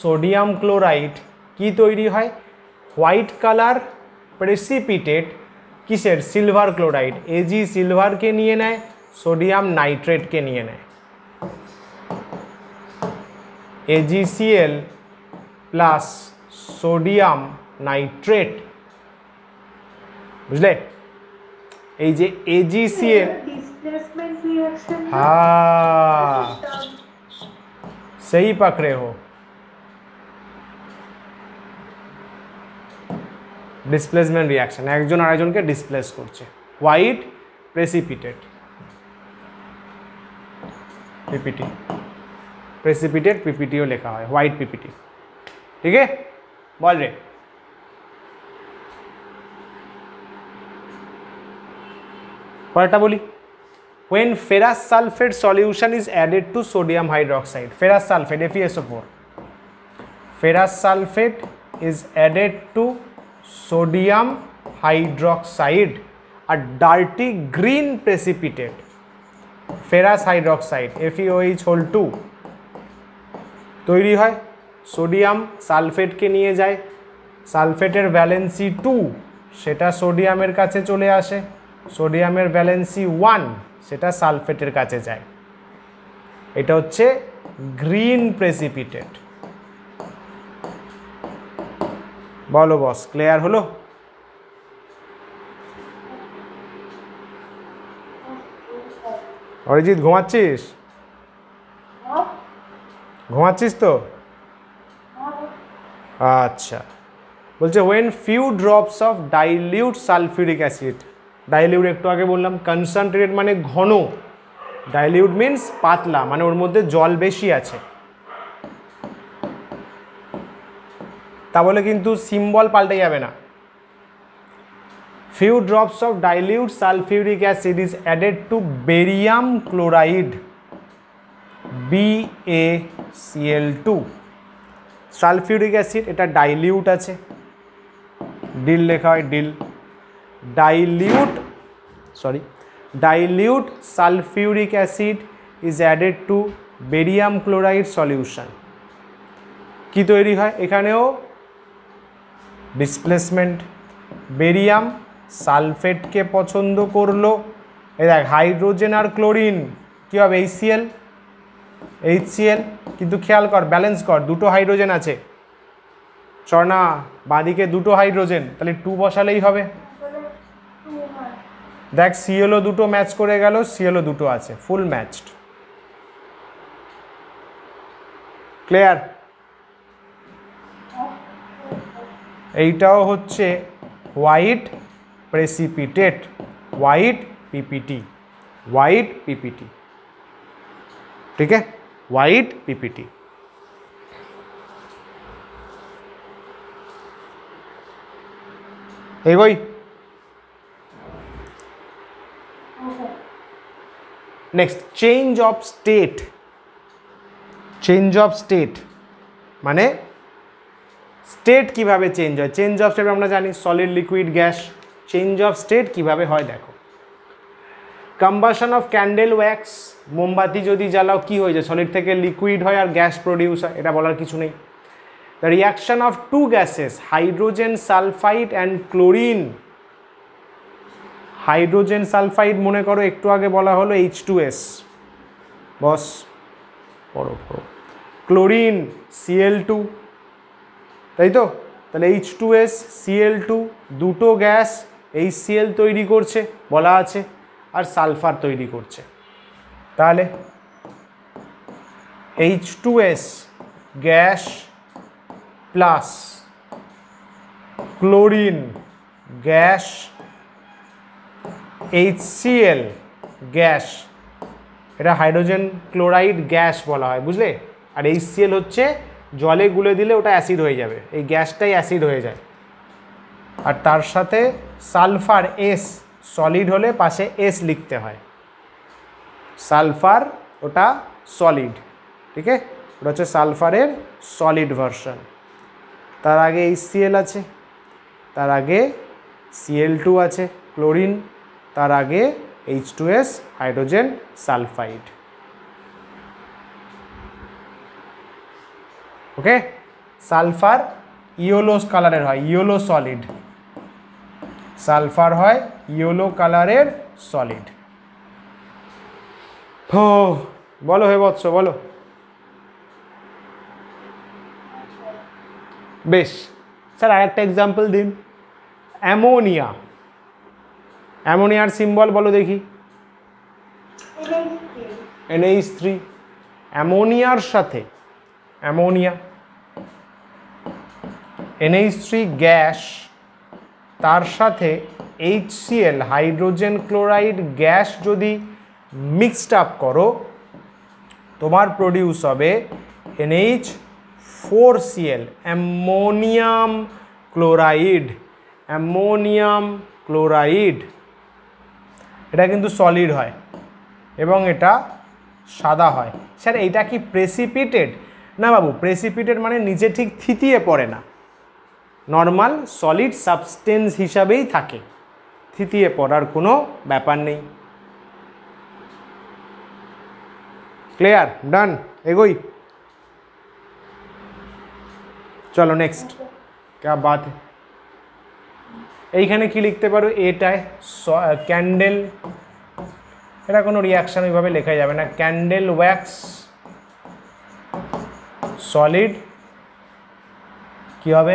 sodium chloride কি তৈরি হয়, হোয়াইট কালার প্রেসিপিটেট কিসের, সিলভার ক্লোরাইড। Ag সিলভারকে নিয়ে নেয়, সোডিয়াম নাইট্রেটকে নিয়ে নেয়, AgCl প্লাস সোডিয়াম নাইট্রেট। বুঝলে, এই যে AgCl, हाँ सही पकड़े हो, ডিসপ্লেসমেন্ট রিয়াকশন, একজন আরেকজনকে ডিসপ্লেস করছে, হোয়াইট প্রেসিপিটেট, পিপিটি, প্রেসিপিটেট পিপিটিও লেখা হয়, হোয়াইট পিপিটি। ঠিক আছে, বল রে। পরেরটা বলি, when ferrous sulfate solution is added to sodium hydroxide, ferrous sulfate FeSO4, ferrous sulfate is added to sodium hydroxide, a dirty green precipitate, ferrous hydroxide FeOH2 তৈরি হয়, sodium সালফেটকে নিয়ে যায়, সালফেটের ভ্যালেন্সি 2 সেটা সোডিয়ামের কাছে চলে আসে, সোডিয়ামের ভ্যালেন্সি 1 সেটা সালফেটের কাছে যায়, এটা হচ্ছে গ্রিন প্রেসিপিটেট। বলো বস, ক্লিয়ার হলো? অরিজিৎ ঘুমাচ্ছিস? ঘুমাচ্ছিস তো? আচ্ছা, বলছে when few drops of dilute sulfuric acid, dilute একটু আগে বললাম, কনসেন্ট্রেটেড মানে ঘন, ডাইলিউট মিন্স পাতলা, মানে ওর মধ্যে জল বেশি আছে। তা বলে কিন্তু সিম্বল পাল্টে যাবে না। few drops of dilute sulfuric acid is added to barium chloride BaCl2, sulphuric acid, এটা ডাইলিউট আছে, ডিল লেখা হয়, deal, dilute sulfuric acid is added to barium chloride solution, কি তৈরি হয়, এখানেও ডিসপ্লেসমেন্ট, বেরিয়াম সালফেটকে পছন্দ করলো, এই দেখ হাইড্রোজেন আর ক্লোরিন কি হবে, HCl, কিন্তু খেয়াল কর, ব্যালেন্স কর, দুটো হাইড্রোজেন আছে, স্বর্ণা বাঁদিকে দুটো হাইড্রোজেন, তাহলে 2 বসালেই হবে। দেখ সিএলও দুটো ম্যাচ করে গেল, সিএলও দুটো আছে, ফুল ম্যাচড। ক্লিয়ার? এইটাও হচ্ছে white precipitate, white PPT, white PPT. ঠিক আছে, হোয়াইট পিপিটি। এগোই। Next, change of state. Change of state মানে স্টেট কিভাবে চেঞ্জ হয়, চেঞ্জ অফ স্টেট আমরা জানি, solid liquid gas, change of state কিভাবে হয় দেখো। কম্বাশন অফ ক্যান্ডেল ওয়্যাক্স, মোমবাতি যদি জ্বালাও কি হয়ে যায়, সলিড থেকে লিকুইড হয় আর গ্যাস প্রডিউস হয়, এটা বলার কিছু নেই। The reaction of two gases, hydrogen sulphide and chlorine, hydrogen sulphide মনে করো একটু আগে বলা হলো H2S, বস পড়ো পড়ো। ক্লোরিন Cl2, তাই তো? তাহলে H2S Cl2 দুটো গ্যাস HCl তৈরি করছে বলা আছে, আর সালফার তৈরি করছে। তাহলে H2S gas plus chlorine gas HCl gas, এটা হাইড্রোজেন ক্লোরাইড গ্যাস বলা হয়, বুঝলে? আর HCl হচ্ছে জলে গুলে দিলে ওটা অ্যাসিড হয়ে যাবে, এই গ্যাসটাই অ্যাসিড হয়ে যায়। আর তার সাথে সালফার S, সলিড হলে পাশে S লিখতে হয়, সালফার ওটা সলিড, ঠিক আছে? ওটা হচ্ছে সালফারের সলিড ভার্সন। তার আগে HCl আছে, তার আগে Cl2 আছে ক্লোরিন, তার আগে H2S হাইড্রোজেন সালফাইড। ওকে, সালফার ইয়েলো কালারের হয়, ইয়েলো সলিড, সালফার হয় ইয়েলো কালারের সলিড। হো বলো হে বৎস বলো। বেশ স্যার আর একটা এক্সাম্পল দিন। অ্যামোনিয়া, অ্যামোনিয়ার সিম্বল বলো দেখি। NH3। অ্যামোনিয়ার সাথে অ্যামোনিয়া NH3 গ্যাস, তার সাথে HCl হাইড্রোজেন ক্লোরাইড গ্যাস যদি মিক্সড আপ করো, তোমার প্রডিউস হবে NH4Cl, ammonium chloride, ammonium chloride. এটা কিন্তু সলিড হয় এবং এটা সাদা হয়। স্যার এইটা কি প্রেসিপিটেড? না বাবু, প্রেসিপিটেড মানে নিচে ঠিক থিতিয়ে পড়ে না, নর্মাল সলিড সাবস্টেন্স হিসাবেই থাকে, থিতিয়ে পড়ার কোনো ব্যাপার নেই। ক্লিয়ার? ডান, এগোই। চলো নেক্সট, क्या बात है। এইখানে কি লিখতে পারো? এটায় ক্যান্ডেল, এটা কোনো রিয়াকশন ওইভাবে লেখা যাবে না। ক্যান্ডেল ওয়্যাক্স সলিড কি হবে?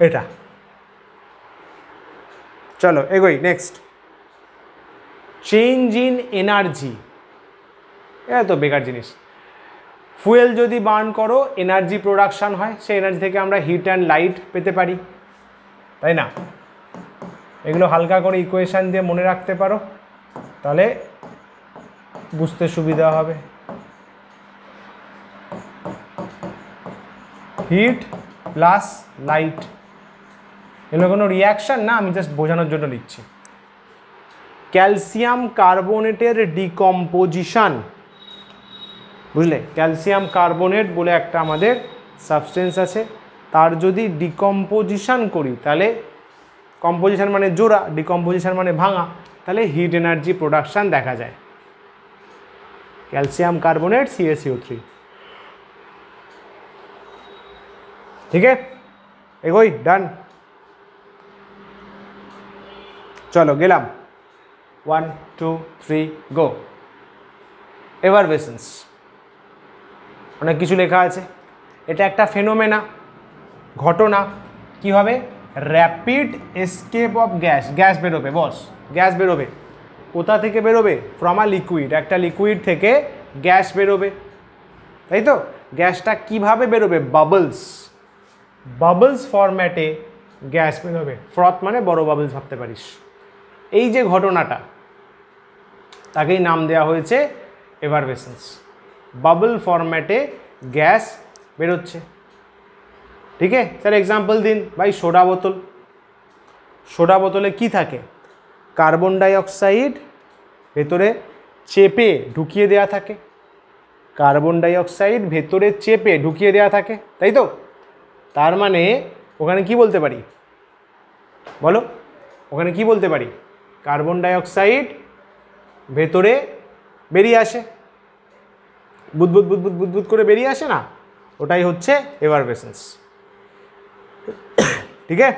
এটা। চলো এগোই নেক্সট। চেঞ্জ ইন এনার্জি, এটা তো বেকার জিনিস। ফুয়েল যদি বার্ন করো এনার্জি প্রোডাকশান হয়, সেই এনার্জি থেকে আমরা হিট অ্যান্ড লাইট পেতে পারি, তাই না? এগুলো হালকা করে ইকুয়েশান দিয়ে মনে রাখতে পারো, তাহলে বুঝতে সুবিধা হবে। হিট প্লাস লাইট, এগুলো কোনো রিয়াকশান না, আমি জাস্ট বোঝানোর জন্য লিখছি। ক্যালসিয়াম কার্বোনেটের ডিকম্পোজিশন, বুঝলে? ক্যালসিয়াম কার্বোনেট বলে একটা আমাদের সাবস্টেন্স আছে, তার যদি ডিকম্পোজিশন করি, তাহলে কম্পোজিশন মানে জোড়া, ডিকম্পোজিশন মানে ভাঙা, তাহলে হিট এনার্জি প্রোডাকশান দেখা যায়। ক্যালসিয়াম কার্বোনেট CaCO3, ঠিক আছে? এগোই, ডান। চলো গেলাম, 1 2 3 গো। এভারভেসেন্স, অনেক কিছু লেখা আছে। এটা একটা ফেনোমেনা, ঘটনা। কি হবে? Rapid escape of gas, gas বেরোবে বস, গ্যাস বেরোবে। কোথা থেকে বেরোবে? ফ্রম আ লিকুইড, একটা লিকুইড থেকে গ্যাস বেরোবে, তাই তো? গ্যাসটা কিভাবে বেরোবে? বাবলস, বাবলস ফরম্যাটে গ্যাস বেরোবে। ফ্রথ মানে বড় বাবলস ভাবতে পারিস। এই যে ঘটনাটা, তাকেই নাম দেওয়া হয়েছে এভারভেসেন্স। বাবল ফরম্যাটে গ্যাস বেরোচ্ছে, ঠিক আছে? স্যার এক্সাম্পল দিন। ভাই সোডা বোতল, সোডা বোতলে কি থাকে? কার্বন ডাইঅক্সাইড ভেতরে চেপে ঢুকিয়ে দেওয়া থাকে, কার্বন ডাইঅক্সাইড ভেতরে চেপে ঢুকিয়ে দেওয়া থাকে, তাই তো? তার মানে ওখানে কি বলতে পারি বলো? ওখানে কি বলতে পারি? কার্বন ডাইঅক্সাইড ভেতরে বেরিয়ে আসে, বুদবুদ বুদবুদ বুদবুদ করে বেরিয়ে আসে না, ওটাই হচ্ছে এভারভেসেন্স, ঠিক আছে?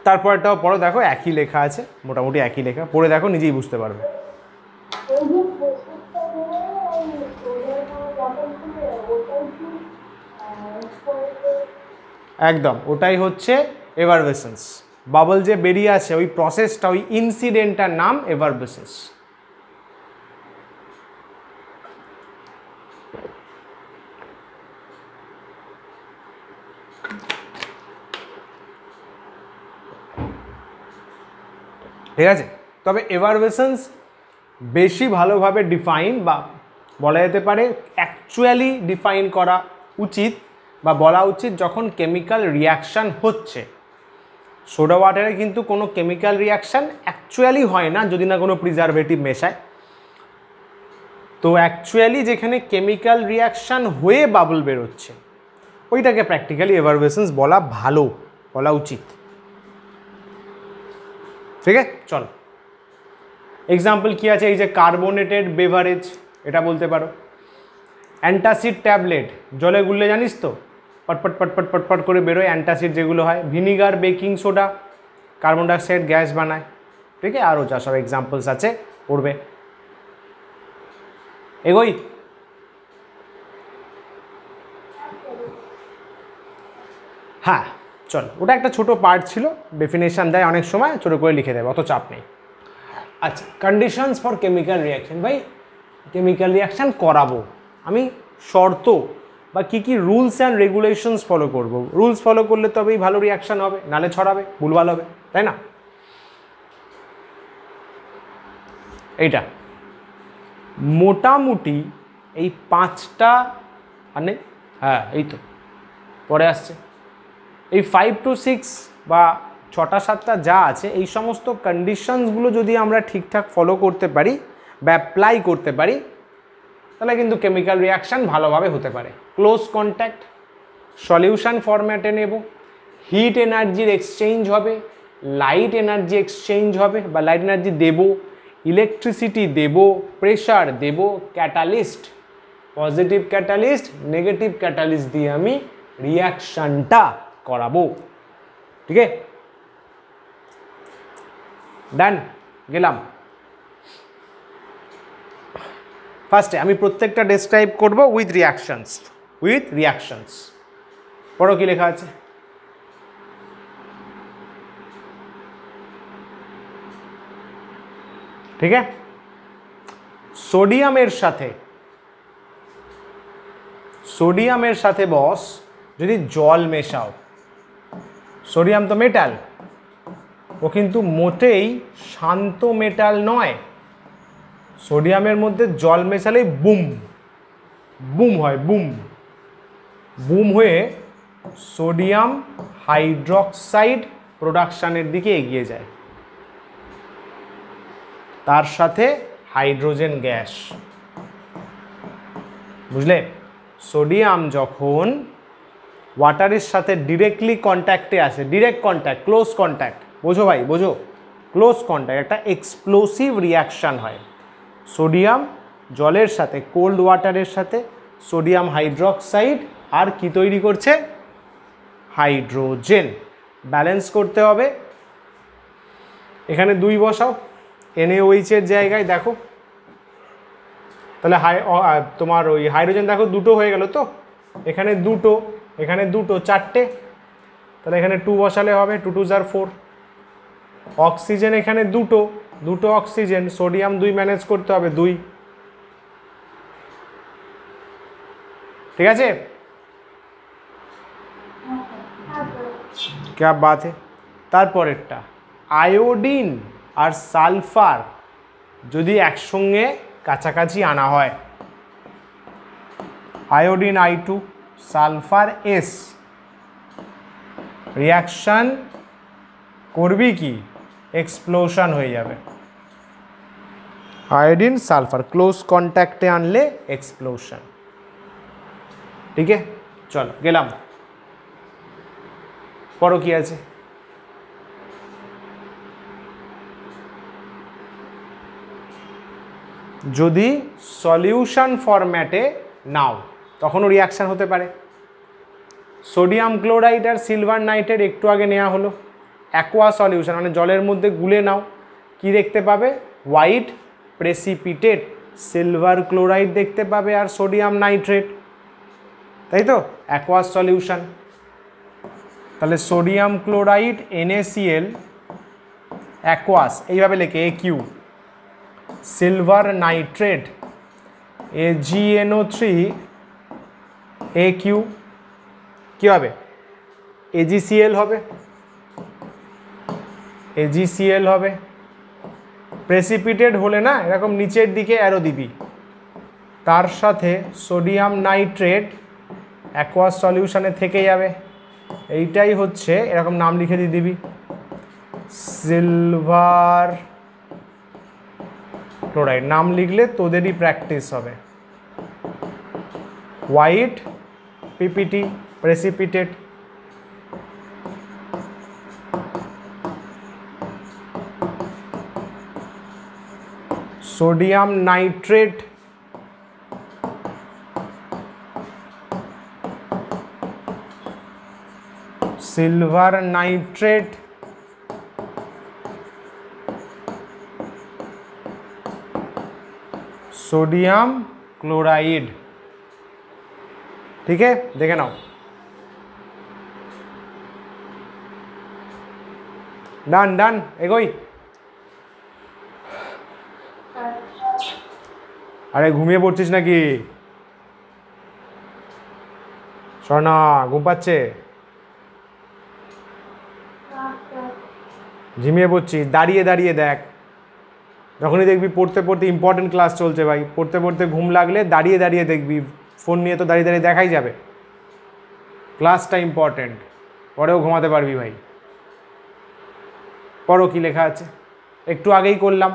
তারপরটাও পড়ো, দেখো একই লেখা আছে, মোটামুটি একই লেখা, পড়ে দেখো নিজেই বুঝতে পারবে। একদম ওটাই হচ্ছে এভারভেসেন্স। বাবল যে বেরিয়ে আছে ওই প্রসেসটা, ওই ইনসিডেন্টটার নাম এভারভেসেন্স। ঠিক আছে, তবে এভারভেসেন্স বেশি ভালোভাবে ডিফাইন বা বলা যেতে পারে অ্যাকচুয়ালি ডিফাইন করা উচিত বা বলা উচিত যখন কেমিক্যাল রিয়াকশান হচ্ছে। সোডা ওয়াটারে কিন্তু কোনো কেমিক্যাল রিয়াকশান অ্যাকচুয়ালি হয় না যদি না কোনো প্রিজারভেটিভ মেশায়। তো অ্যাকচুয়ালি যেখানে কেমিক্যাল রিয়াকশান হয়ে বাবল বেরোচ্ছে ওইটাকে প্র্যাকটিক্যালি এভারভেসেন্স বলা ভালো, বলা উচিত। ঠিক আছে, চলো এক্সাম্পল কি আছে, এই যে কার্বোনেটেড বেভারেজ, এটা বলতে পারো। অ্যান্টাসিড ট্যাবলেট জলে গুললে জানিস তো পটপট পটপট পটপট করে বেরোয় অ্যান্টাসিড যেগুলো হয়। Vinegar, baking soda carbon dioxide gas বানায়। ঠিক আছে, আরও যা সব এক্সাম্পলস আছে পড়বে। এগোই, হ্যাঁ চল, ওটা একটা ছোটো পার্ট ছিল, ডেফিনেশান দেয় অনেক সময়, ছোটো করে লিখে দেবে, অত চাপ নেই। আচ্ছা, কন্ডিশনস ফর কেমিক্যাল রিয়াকশান। ভাই কেমিক্যাল রিয়াকশান করাবো, আমি শর্ত বা কী কী রুলস অ্যান্ড রেগুলেশনস ফলো করব। রুলস ফলো করলে তবেই ভালো রিয়াকশান হবে, নালে ছড়াবে, ভুলভাল হবে, তাই না? এইটা মোটামুটি এই 5টা, মানে হ্যাঁ এই তো পরে আসছে, এই 5 to 6 বা 6-7টা যা আছে, এই সমস্ত কন্ডিশনসগুলো যদি আমরা ঠিকঠাক ফলো করতে পারি বা অ্যাপ্লাই করতে পারি তাহলে কিন্তু কেমিক্যাল রিয়াকশান ভালোভাবে হতে পারে। ক্লোজ কন্ট্যাক্ট, সলিউশন ফরম্যাটে নেব, হিট এনার্জির এক্সচেঞ্জ হবে, লাইট এনার্জি এক্সচেঞ্জ হবে বা লাইট এনার্জি দেব, ইলেকট্রিসিটি দেব, প্রেশার দেব, catalyst, positive catalyst, negative catalyst দিয়ে আমি রিয়াকশানটা করাবো। ঠিক আছে, ডান, গেলাম। ফার্স্টে আমি প্রত্যেকটা ডেসক্রাইব করব উইথ রিয়াকশনস। পড়ো কি লেখা আছে। ঠিক আছে, সোডিয়ামের সাথে বস যদি জল মেশাও, সোডিয়াম তো মেটাল, ও কিন্তু মোটেই শান্ত মেটাল নয়। সোডিয়ামের মধ্যে জল মেশালেই বুম হয়, বুম হয়ে সোডিয়াম হাইড্রক্সাইড প্রোডাকশানের দিকে এগিয়ে যায়, তার সাথে হাইড্রোজেন গ্যাস। বুঝলে, সোডিয়াম যখন ওয়াটারের সাথে ডিরেক্টলি কন্ট্যাক্টে আসে, ডিরেক্ট কন্ট্যাক্ট, ক্লোজ কন্ট্যাক্ট, বোঝো ভাই বোঝো, ক্লোজ কন্ট্যাক্ট, একটা এক্সপ্লোসিভ রিয়াকশান হয়। সোডিয়াম জলের সাথে, কোল্ড ওয়াটারের সাথে সোডিয়াম হাইড্রক্সাইড আর কি তৈরি করছে, হাইড্রোজেন। ব্যালেন্স করতে হবে, এখানে 2 বসাও NaOH এর জায়গায়, দেখো তাহলে তোমার ওই হাইড্রোজেন দেখো 2টো হয়ে গেল তো, এখানে 2টো, এখানে 2টো, 4টে, তাহলে এখানে 2 বসালে হবে, 2 2 are 4। অক্সিজেন এখানে 2টো অক্সিজেন, সোডিয়াম 2 ম্যানেজ করতে হবে, 2। ঠিক আছে, क्या बात है। তারপরেরটা আয়োডিন আর সালফার যদি একসঙ্গে কাছাকাছি আনা হয়, iodine I2 sulphur S, reaction করবি কি, এক্সপ্লোশন হয়ে যাবে। আয়োডিন সালফার ক্লোজ কন্ট্যাক্টে আনলে এক্সপ্লোশন। ঠিক আছে, চলো গেলাম, পরও কি আছে। যদি সলিউশন ফরম্যাটে নাও তখনও রিয়াকশান হতে পারে। সোডিয়াম ক্লোরাইড আর সিলভার নাইট্রেট একটু আগে নেওয়া হলো, অ্যাকোয়া সলিউশন মানে জলের মধ্যে গুলে নাও, কি দেখতে পাবে? হোয়াইট প্রেসিপিটেট সিলভার ক্লোরাইড দেখতে পাবে আর সোডিয়াম নাইট্রেট, তাই তো? Aqueous solution. তাহলে সোডিয়াম ক্লোরাইড NaCl অ্যাকোয়াস, এইভাবে লেখে AQ। Silver nitrate AgNO3 AQ, কি হবে? AgCl হবে, AgCl হবে। প্রেসিপিটেড হলে না এরকম নিচের দিকে অ্যারো দিবি, তার সাথে সোডিয়াম নাইট্রেট অ্যাকোয়াস সলিউশনে থেকে যাবে, এইটাই হচ্ছে এরকম নাম লিখে দিয়ে দিবি সিলভার ক্লোরাইড। নাম লিখলে তোদেরই প্র্যাকটিস হবে। White PPT precipitate, sodium nitrate silver nitrate sodium chloride. ঠিক है, দেখে নাও। ডান ডান, এগোই। আরে ঘুমিয়ে পড়ছিস নাকি? স্বর্ণা ঘুম পাচ্ছে? ঝিমিয়ে পড়ছিস? দাঁড়িয়ে দাঁড়িয়ে দেখ, যখনই দেখবি পড়তে পড়তে ইম্পর্টেন্ট ক্লাস চলছে ভাই, পড়তে পড়তে ঘুম লাগলে দাঁড়িয়ে দাঁড়িয়ে দেখবি, ফোন নিয়ে তো দাঁড়িয়ে দাঁড়িয়ে দেখাই যাবে। ক্লাসটা ইম্পর্টেন্ট, পরেও ঘুমাতে পারবি ভাই। পড়ো কি লেখা আছে, একটু আগেই করলাম।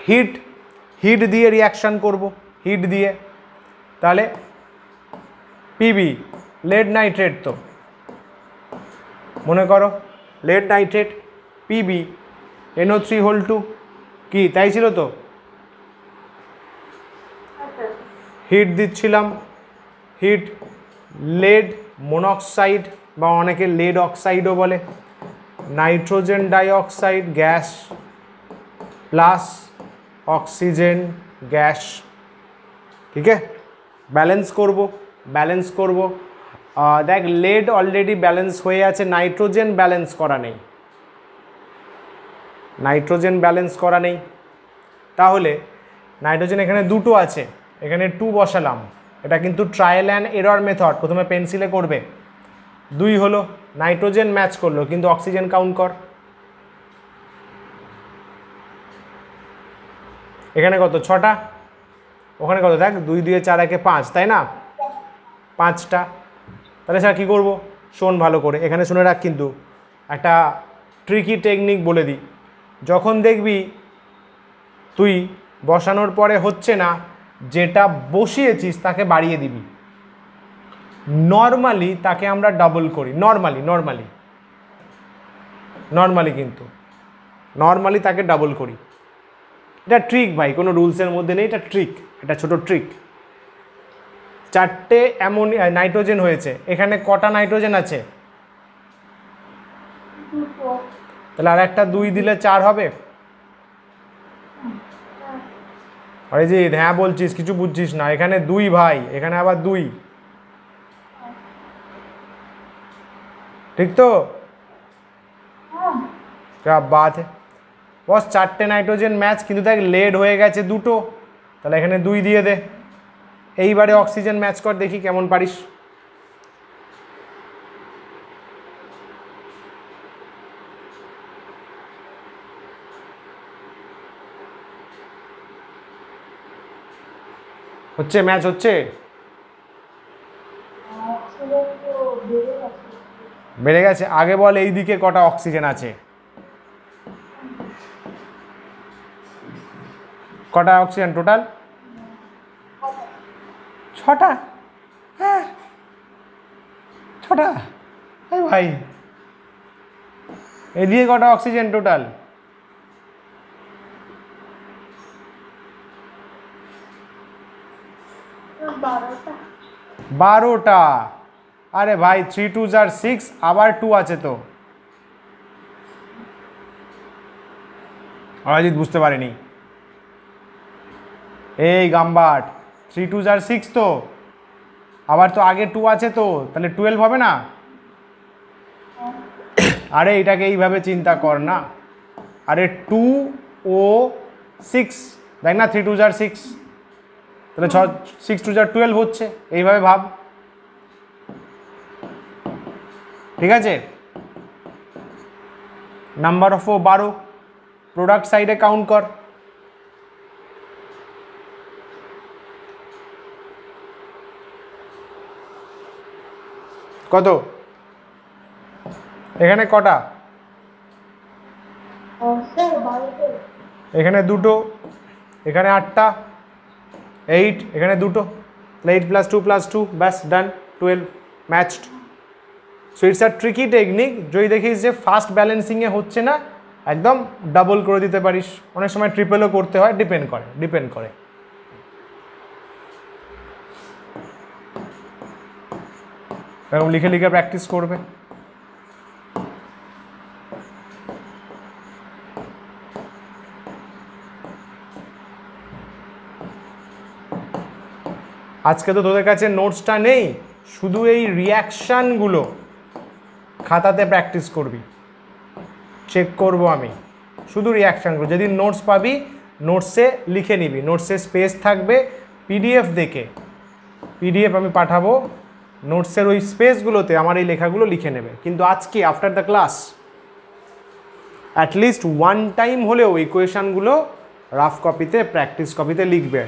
হিট, হিট দিয়ে রিয়াকশান করব, হিট দিয়ে। তাহলে পিবি লেড নাইট্রেট, তো মনে করো লেড নাইট্রেট পিবি NO3 কি তাই ছিল তো? হিট দিচ্ছিলাম, হিট লেড মনোক্সাইড বা অনেকে লেড অক্সাইডও বলে, nitrogen dioxide gas plus oxygen gas. ঠিক আছে, ব্যালেন্স করব, ব্যালেন্স করব। দেখ লেড অলরেডি ব্যালেন্স হয়ে আছে, নাইট্রোজেন ব্যালেন্স করা নেই, নাইট্রোজেন ব্যালেন্স করা নেই। তাহলে নাইট্রোজেন এখানে দুটো আছে, এখানে 2 বসালাম, এটা কিন্তু ট্রায়াল অ্যান্ড এরর মেথড, প্রথমে পেন্সিলে করবে। 2 হলো, নাইট্রোজেন ম্যাচ করলো কিন্তু অক্সিজেন কাউন্ট কর। এখানে কত? 6টা, ওখানে কত? দেখ 2 2 4 1 5, তাই না? 5টা। তাহলে স্যার কী করবো? শোন ভালো করে, এখানে শুনে রাখ, কিন্তু একটা ট্রিকি টেকনিক বলে দিই। যখন দেখবি তুই বসানোর পরে হচ্ছে না, যেটা বসিয়েছিস তাকে বাড়িয়ে দিবি। নর্মালি তাকে আমরা ডাবল করি, নর্মালি কিন্তু নর্মালি তাকে ডাবল করি। এটা ট্রিক ভাই, কোনো রুলসের মধ্যে নেই, এটা ট্রিক, এটা ছোট ট্রিক। 4টে নাইট্রোজেন হয়েছে, এখানে কটা নাইট্রোজেন আছে? তাহলে আর একটা 2 দিলে 4 হবে। আরে জি হ্যাঁ বলছিস, কিছু বুঝছিস না। এখানে 2 ভাই, এখানে আবার 2, ঠিক তো? क्या बात है বস, 4টে নাইট্রোজেন ম্যাচ, কিন্তু দেখ লেড হয়ে গেছে 2টো, তাহলে এখানে 2 দিয়ে দে। এইবারে অক্সিজেন ম্যাচ কর, দেখি কেমন পারিস। হচ্ছে ম্যাচ হচ্ছে, বেড়ে গেছে। আগে বল এই দিকে কটা অক্সিজেন আছে, কটা অক্সিজেন টোটাল? 6টা। হ্যাঁ 6টা। এই ভাই এদিকে কটা অক্সিজেন টোটাল? 12টা। আরে ভাই 3 2s are 6 আবার 2 আছে তো অজিত বুঝতে পারেনি এই গাম্বাট 3 2s are 6 তো আবার তো আগে 2 আছে তো তাহলে 12 হবে না আরে এটাকে এইভাবে চিন্তা কর না আরে 2 ও 6 দেখ না 3 2s are 6 তাহলে 6 2s are 12 হচ্ছে এইভাবে ভাব ঠিক আছে নাম্বার অফ 12 প্রোডাক্ট সাইডে কাউন্ট কর কত এখানে কটা এখানে দুটো এখানে 8টা 8 এখানে দুটো 8 + 2 + 2 ব্যাস ডান 12 matched so it's a tricky technique যদি দেখিস যে ফাস্ট ব্যালেন্সিংয়ে হচ্ছে না একদম ডাবল করে দিতে পারিস অনেক সময় ট্রিপলও করতে হয় ডিপেন্ড করে এরকম লিখে লিখে প্র্যাকটিস করবে আজকে তো তোদের কাছে নোটসটা নেই শুধু এই রিয়াকশানগুলো খাতাতে প্র্যাকটিস করবি চেক করব আমি শুধু রিয়াকশানগুলো যেদিন নোটস পাবি নোটসে লিখে নিবি নোটসে স্পেস থাকবে পিডিএফ দেখে পিডিএফ আমি পাঠাবো নোটসের ওই স্পেসগুলোতে আমার এই লেখাগুলো লিখে নেবে কিন্তু আজকে after the class at least one time হলেও ইকুয়েশানগুলো রাফ কপিতে প্র্যাকটিস কপিতে লিখবে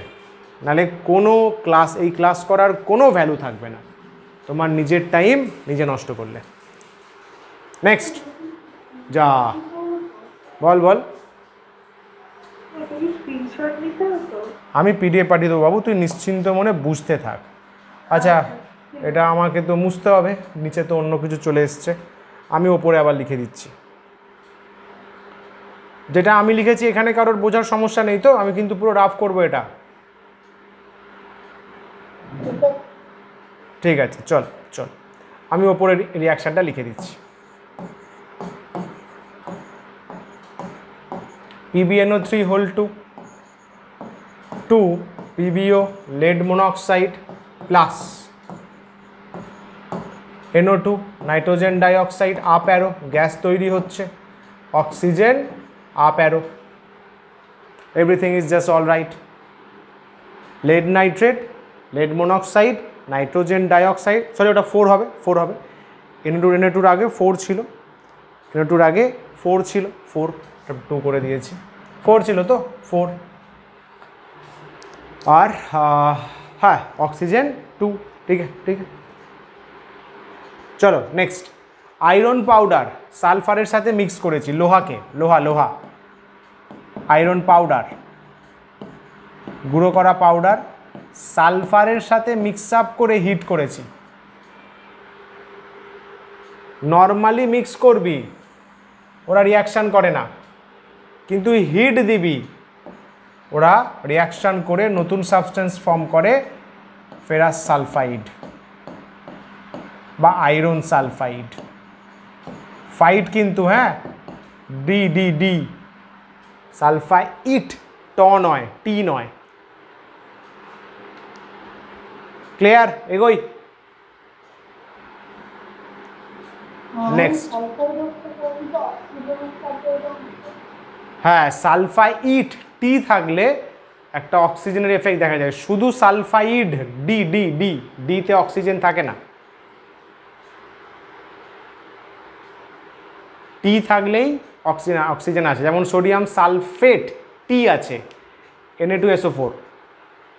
নাহলে কোনো ক্লাস এই ক্লাস করার কোনো ভ্যালু থাকবে না তোমার নিজের টাইম নিজে নষ্ট করলে নেক্সট যা বল আমি পিডিএফ পাঠিয়ে দেবো বাবু তুই নিশ্চিন্ত মনে বুঝতে থাক আচ্ছা এটা আমাকে তো মুছতে হবে নিচে তো অন্য কিছু চলে এসছে আমি ওপরে আবার লিখে দিচ্ছি যেটা আমি লিখেছি এখানে কারোর বোঝার সমস্যা নেই তো আমি কিন্তু পুরো রাফ করবো এটা ঠিক আছে চল আমি ওপরে রিয়াকশানটা লিখে দিচ্ছি PbNO3 whole 2 PbO lead monoxide plus NO2 nitrogen dioxide up arrow gas তৈরি হচ্ছে oxygen up arrow everything is just all right lead nitrate lead monoxide nitrogen dioxide sorry ওটা 4 হবে NO2 আগে 4 ছিল NO2 আগে 4 ছিল 4 2 করে দিয়েছি 4 ছিল তো 4 আর হ্যাঁ অক্সিজেন 2 ঠিক আছে চলো নেক্সট আয়রন পাউডার সালফারের সাথে মিক্স করেছি লোহা আয়রন পাউডার গুঁড়ো করা পাউডার সালফারের সাথে মিক্স আপ করে হিট করেছি নর্মালি মিক্স করবি ওরা রিয়াকশান করে না কিন্তু হিট দিবি ওরা রিয়াকশান করে নতুন সাবস্টেন্স ফর্ম করে ফেরাস সালফাইড বা আয়রন সালফাইড ফাইড কিন্তু হ্যাঁ ডি সালফাইড নয় টি নয় ক্লিয়ার এগোই নেক্সট হ্যাঁ সালফাইড টি থাকলে একটা অক্সিজেনের এফেক্ট দেখা যায় শুধু সালফাইড ডিতে অক্সিজেন থাকে না টি থাকলেই অক্সিজেন আছে যেমন সোডিয়াম সালফেট টি আছে Na2SO4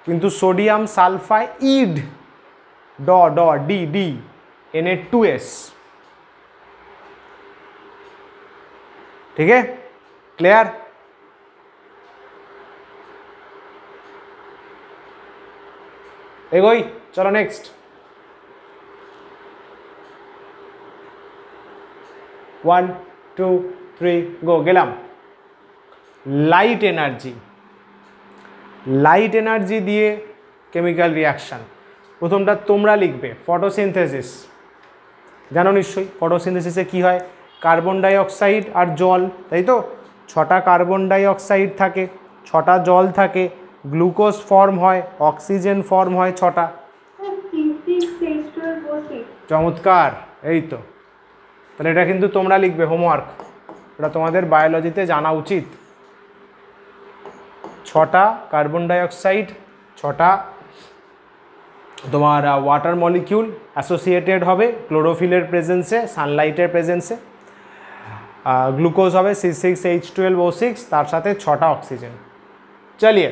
কিন্তু সোডিয়াম সালফাইড ডি Na2S ठीक है क्लियर एगोई चलो नेक्स्ट 1 2 3 गो गेलाम लाइट एनार्जी दिए केमिकल रिएक्शन प्रथमटा तोमरा लिखबे फटोसिंथेसिस জানো নিশ্চয়ই ফটোসিনথেসিসে কি হয়, কার্বন ডাইঅক্সাইড আর জল, তাই তো? 6টা কার্বন ডাইঅক্সাইড থাকে, 6টা জল থাকে, গ্লুকোজ ফর্ম হয়, অক্সিজেন ফর্ম হয় 6টা। চমৎকার, এই তো। তাহলে এটা কিন্তু তোমরা লিখবে হোমওয়ার্ক, এটা তোমাদের বায়োলজিতে জানা উচিত। 6টা কার্বন ডাইঅক্সাইড, 6টা তোমার ওয়াটার মলিকিউল অ্যাসোসিয়েটেড হবে ক্লোরোফিলের প্রেজেন্সে, সানলাইটের প্রেজেন্সে। গ্লুকোজ হবে C6H12O6, তার সাথে 6টা অক্সিজেন। চলিয়ে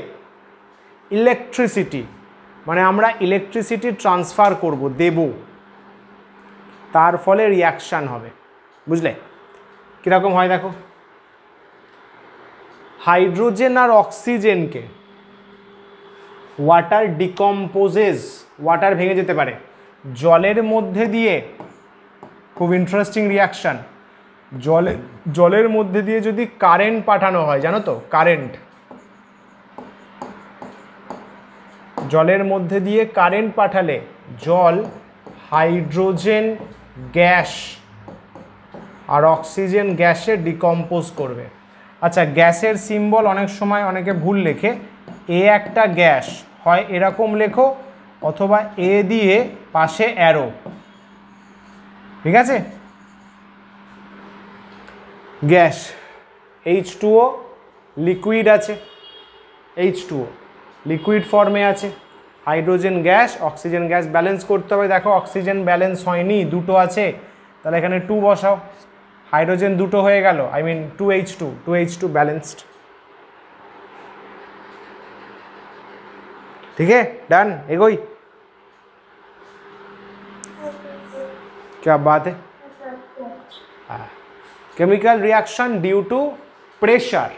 ইলেকট্রিসিটি, মানে আমরা ইলেকট্রিসিটি ট্রান্সফার করব, দেব, তার ফলে রিয়াকশান হবে। বুঝলে কীরকম হয় দেখো, হাইড্রোজেন আর অক্সিজেনকে ওয়াটার ডিকম্পোজেস, ওয়াটার ভেঙে যেতে পারে জলের মধ্যে দিয়ে। খুব ইন্টারেস্টিং রিয়াকশান। জলের মধ্যে দিয়ে যদি কারেন্ট পাঠানো হয়, জানো তো, কারেন্ট, জলের মধ্যে দিয়ে কারেন্ট পাঠালে জল হাইড্রোজেন গ্যাস আর অক্সিজেন গ্যাসে ডিকম্পোজ করবে। আচ্ছা, গ্যাসের সিম্বল অনেক সময় অনেকে ভুল লেখে, এ একটা গ্যাস হয় এরকম লেখো, অথবা এ দিয়ে পাশে অ্যারো, ঠিক আছে? গ্যাস H2O, লিকুইড আছে, H2O লিকুইড ফর্মে আছে, hydrogen gas, oxygen gas balance করতে হবে। দেখো অক্সিজেন ব্যালেন্স হয়নি, 2টো আছে, তাহলে এখানে 2 বসাও, হাইড্রোজেন 2টো হয়ে গেল, আই মিন 2H2 ব্যালেন্সড। ঠিক है, डन, एगोई, क्या बात है। Chemical reaction due to pressure,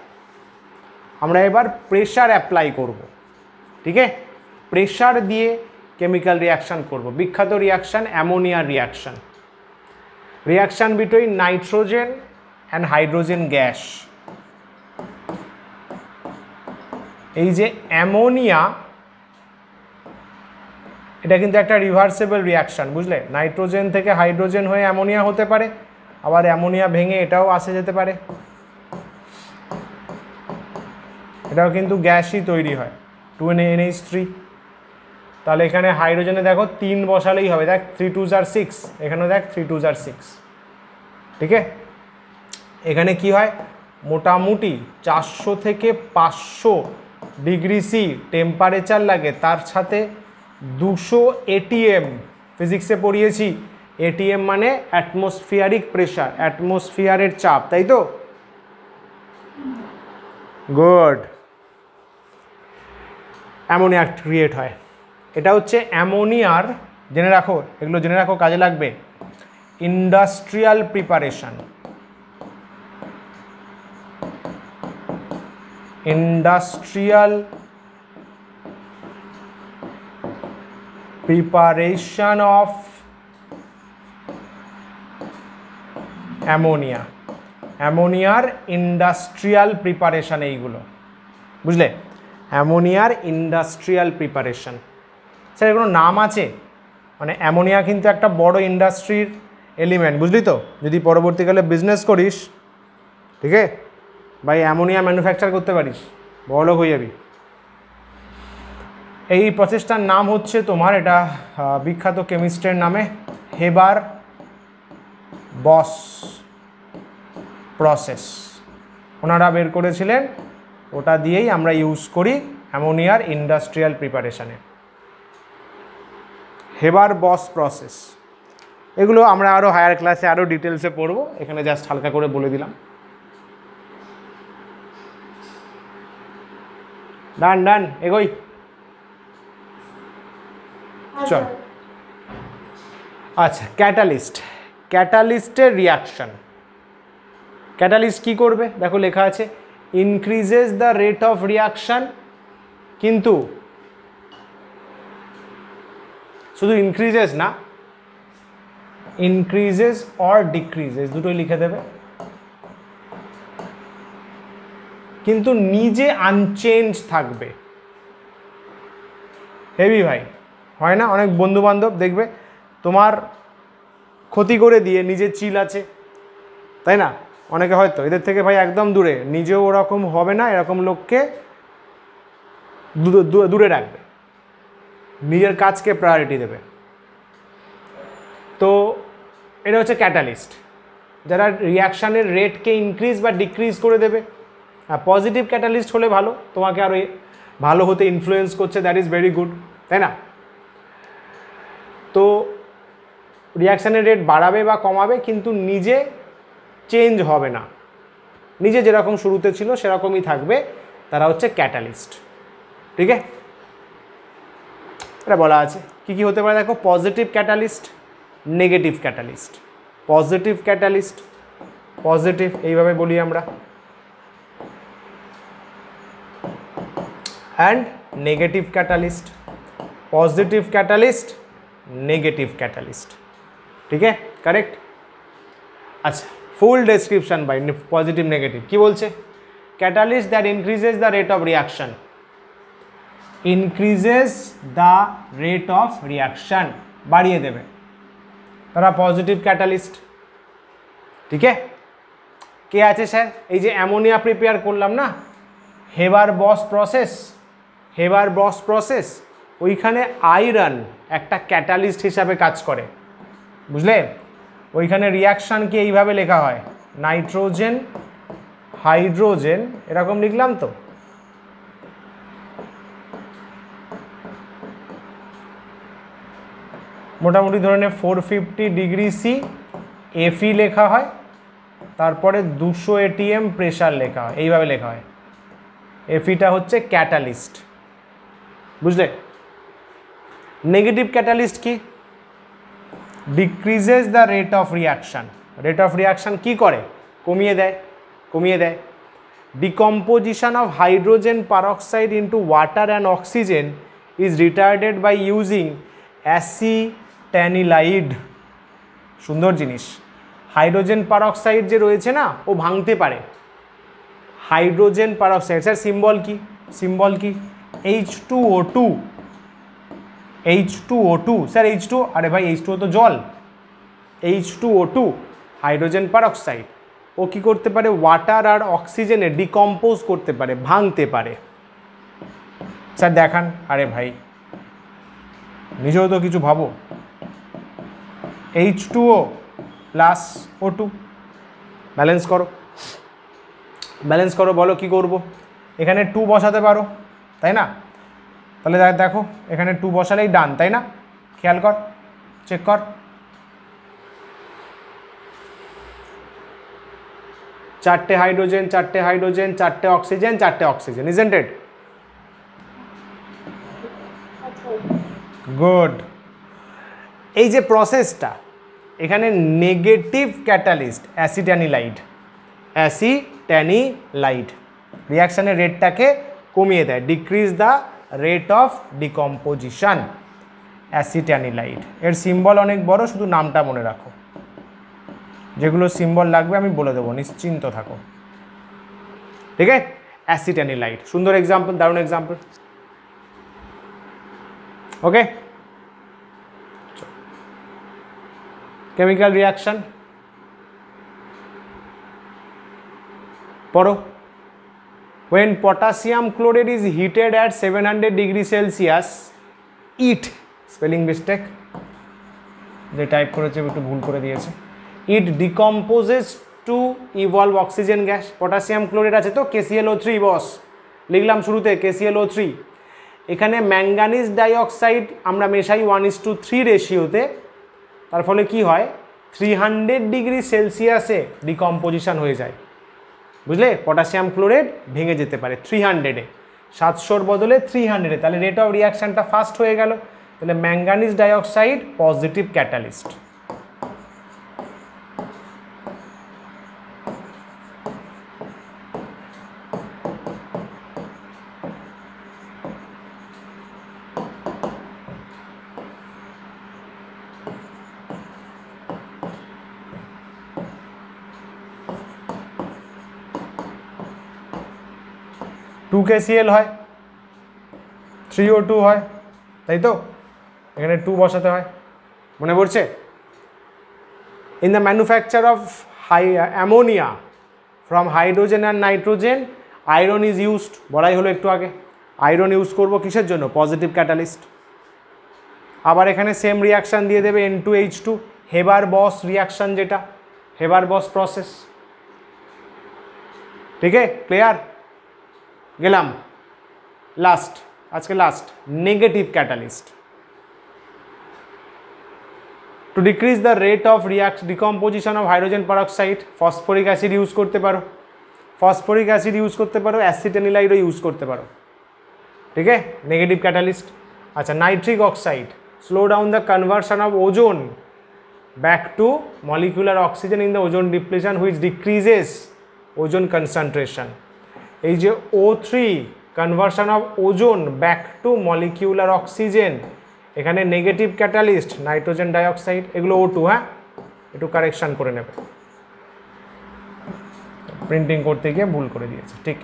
আমরা এবার প্রেশার অ্যাপ্লাই করব, ঠিক আছে? প্রেশার দিয়ে কেমিক্যাল রিয়াকশন করব। বিখ্যাত রিয়াকশন অ্যামোনিয়ার reaction, reaction between nitrogen and hydrogen gas. এই যে অ্যামোনিয়া, এটা কিন্তু একটা রিভার্সেবল রিয়াকশান, বুঝলে? নাইট্রোজেন থেকে হাইড্রোজেন হয়ে অ্যামোনিয়া হতে পারে, আবার অ্যামোনিয়া ভেঙে এটাও আসে যেতে পারে, এটাও কিন্তু গ্যাসই তৈরি হয়, 2NH3। তাহলে এখানে হাইড্রোজেনে দেখো 3 বসালেই হবে, দেখ 3 2s are 6, এখানেও দেখ 3 2s are 6, ঠিক আছে? এখানে কি হয়, মোটামুটি 400 থেকে 500 ডিগ্রি সি টেম্পারেচার লাগে, তার সাথে 200 ATM, ফিজিক্সে পড়িয়েছি, ATM মানে অ্যাটমসফিয়ারিক প্রেশার, অ্যাটমসফিয়ারের চাপ, তাই তো? গুড। অ্যামোনিয়া ক্রিয়েট হয়, এটা হচ্ছে অ্যামোনিয়ার, জেনে রাখো, এগুলো জেনে রাখো, কাজে লাগবে। Industrial preparation, industrial preparation of ammonia, অ্যামোনিয়ার ইন্ডাস্ট্রিয়াল প্রিপারেশন, এইগুলো বুঝলে, অ্যামোনিয়ার ইন্ডাস্ট্রিয়াল প্রিপারেশন। স্যার এর কোনো নাম আছে? মানে অ্যামোনিয়া কিন্তু একটা বড় ইন্ডাস্ট্রির এলিমেন্ট, বুঝলি তো? যদি পরবর্তীকালে বিজনেস করিস, ঠিক আছে, ভাই অ্যামোনিয়া ম্যানুফ্যাকচার করতে পারিস, বড়লোক হয়ে যাবি। এই প্রসেসটার নাম হচ্ছে তোমার, এটা বিখ্যাত কেমিস্ট্রের নামে হেবার বস প্রসেস, ওনারা বের করেছিলেন, ওটা দিয়েই আমরা ইউজ করি অ্যামোনিয়ার ইন্ডাস্ট্রিয়াল প্রিপারেশানে, হেবার বস প্রসেস। এগুলো আমরা আরও হায়ার ক্লাসে আরও ডিটেলসে পড়বো, এখানে জাস্ট হালকা করে বলে দিলাম। ডান ডান, এগোই, চল। আচ্ছা, ক্যাটালিস্ট, ক্যাটালিস্টের রিয়াকশান, ক্যাটালিস্ট কী করবে? দেখো লেখা আছে increases the rate of reaction, কিন্তু শুধু ইনক্রিজেস না, ইনক্রিজেস অর ডিক্রিজেস দুটোই লিখে দেবে, কিন্তু নিজে আনচেঞ্জ থাকবে। হেভি ভাই, হয় না? অনেক বন্ধু বান্ধব দেখবে তোমার ক্ষতি করে দিয়ে নিজে চিল আছে, তাই না? অনেকে হয়তো এদের থেকে ভাই একদম দূরে, নিজেও ওরকম হবে না, এরকম লোককে দূরে রাখবে, নিজের কাজকে প্রায়োরিটি দেবে। তো এটা হচ্ছে ক্যাটালিস্ট, যারা রিয়াকশানের রেটকে ইনক্রিজ বা ডিক্রিজ করে দেবে। পজিটিভ ক্যাটালিস্ট হলে ভালো, তোমাকে আরও ভালো হতে ইনফ্লুয়েন্স করছে, দ্যাট ইজ ভেরি গুড, তাই না? তো রিয়াকশানের রেট বাড়াবে বা কমাবে, কিন্তু নিজে চেঞ্জ হবে না, নিজে যেরকম শুরুতে ছিল সেরকমই থাকবে, তারা হচ্ছে ক্যাটালিস্ট। ঠিক আছে, এটা বলা আছে কি কি হতে পারে। দেখো, positive catalyst, negative catalyst. Positive catalyst, positive এইভাবে বলি আমরা, and negative catalyst. Positive catalyst, negative catalyst. ঠিক আছে, কারেক্ট। আচ্ছা, ফুল ডেসক্রিপশন বাই পজিটিভ নেগেটিভ কি বলছে? Catalyst that increases the rate of reaction, increases the rate of reaction, বাড়িয়ে দেবে, তারা পজিটিভ ক্যাটালিস্ট। ঠিক আছে, কে আছে স্যার? এই যে অ্যামোনিয়া প্রিপেয়ার করলাম না, হেবার-বস প্রসেস, হেবার-বস প্রসেস, ওইখানে আয়রন একটা ক্যাটালিস্ট হিসাবে কাজ করে, বুঝলে? ওইখানে রিয়াকশানকে এইভাবে লেখা হয়, নাইট্রোজেন হাইড্রোজেন, এরকম লিখলাম তো, মোটামুটি ধরে নে 450 ডিগ্রি সি, এফই লেখা হয়, তারপরে 200 ATM প্রেশার লেখা হয়, এইভাবে লেখা হয়। এফইটা হচ্ছে ক্যাটালিস্ট, বুঝলে? নেগেটিভ ক্যাটালিস্ট কি? Decreases the rate of reaction. Rate of reaction কি করে? কমিয়ে দেয়, কমিয়ে দেয়। Decomposition of hydrogen peroxide into water and oxygen is retarded by using acetanilide. সুন্দর জিনিস। হাইড্রোজেন পারঅক্সাইড যে রয়েছে না, ও ভাঙতে পারে। হাইড্রোজেন পারঅক্সাইড, স্যার সিম্বল কি? সিম্বল কি? H2O2, H2O2, স্যার H2, আরে ভাই H2O তো জল, H2O2 হাইড্রোজেন পারঅক্সাইড, ও কি করতে পারে? ওয়াটার আর অক্সিজেনে ডিকম্পোজ করতে পারে, ভাঙতে পারে। স্যার দেখান। আরে ভাই নিজেও তো কিছু ভাবো। H2O প্লাস O2, ব্যালেন্স করো, ব্যালেন্স করো, বলো কি করব? এখানে 2 বসাতে পারো, তাই না? তাহলে দেখো, এখানে 2 বসালেই ডান, তাই না? খেয়াল কর, চেক কর। চারটে হাইড্রোজেন, চারটে হাইড্রোজেন, চারটে অক্সিজেন, চারটে অক্সিজেন, ইজন্ট ইট? গুড। এই যে প্রসেসটা, এখানে নেগেটিভ ক্যাটালিস্ট অ্যাসিট্যানিলাইড, অ্যাসিট্যানিলাইড রিয়াকশানের রেটটাকে কমিয়ে দেয়, decrease the rate of decomposition, acetanilide. এর সিম্বল অনেক বড়, শুধু নামটা মনে রাখো, যেগুলো সিম্বল লাগবে আমি বলে দেবো, নিশ্চিন্ত থাকো। ঠিক আছে, অ্যাসিট্যানিলাইড, সুন্দর এক্সাম্পল, দারুণ এক্সাম্পল। ওকে, কেমিক্যাল রিয়াকশন পড়ো। when potassium chloride is heated at 700 degree Celsius, it, spelling mistake, যে টাইপ করেছে একটু ভুল করে দিয়েছে, it decomposes to evolve oxygen gas. Potassium chloride আছে তো, KClO3 বস, লিখলাম শুরুতে KClO3। এখানে ম্যাঙ্গানিজ ডাইঅক্সাইড আমরা মেশাই 1:3 রেশিওতে, তার ফলে কি হয়? 300 ডিগ্রি সেলসিয়াসে ডিকম্পোজিশন হয়ে যায়, বুঝলে? পটাশিয়াম ক্লোরাইড ভেঙে যেতে পারে 300-এ, 700-র বদলে 300-এ, তাহলে রেট অফ রিয়াকশানটা ফাস্ট হয়ে গেল। তাহলে manganese dioxide positive catalyst. Two KCl হয়, 3O2 হয়, তাই তো? এখানে 2 বসাতে হয়, মনে পড়ছে? In the manufacture of ammonia from hydrogen and nitrogen, iron is used. বলাই হলো একটু আগে, আয়রন ইউজ করবো কিসের জন্য? Positive catalyst. আবার এখানে সেম রিয়াকশান দিয়ে দেবে N2H2, হেবার বস রিয়াকশান, যেটা হেবার বস প্রসেস। ঠিক আছে, ক্লিয়ার? গেলাম লাস্ট, আজকে last, negative catalyst. Two decrease the rate of decomposition of hydrogen peroxide, phosphoric acid use করতে পারো, ফসফরিক অ্যাসিড ইউজ করতে পারো, অ্যাসিটানিলাইডও ইউজ করতে পারো। ঠিক আছে, নেগেটিভ ক্যাটালিস্ট। আচ্ছা, nitric oxide, slow down the conversion of ozone back to molecular oxygen in the ozone depletion which decreases ozone concentration. এই যে O3 conversion of ozone back to molecular oxygen, এখানে negative catalyst nitrogen dioxide, এগুলো O2। হ্যাঁ, একটু correction করে নেবে, printing করতে গিয়ে ভুল করে দিয়েছে। ঠিক।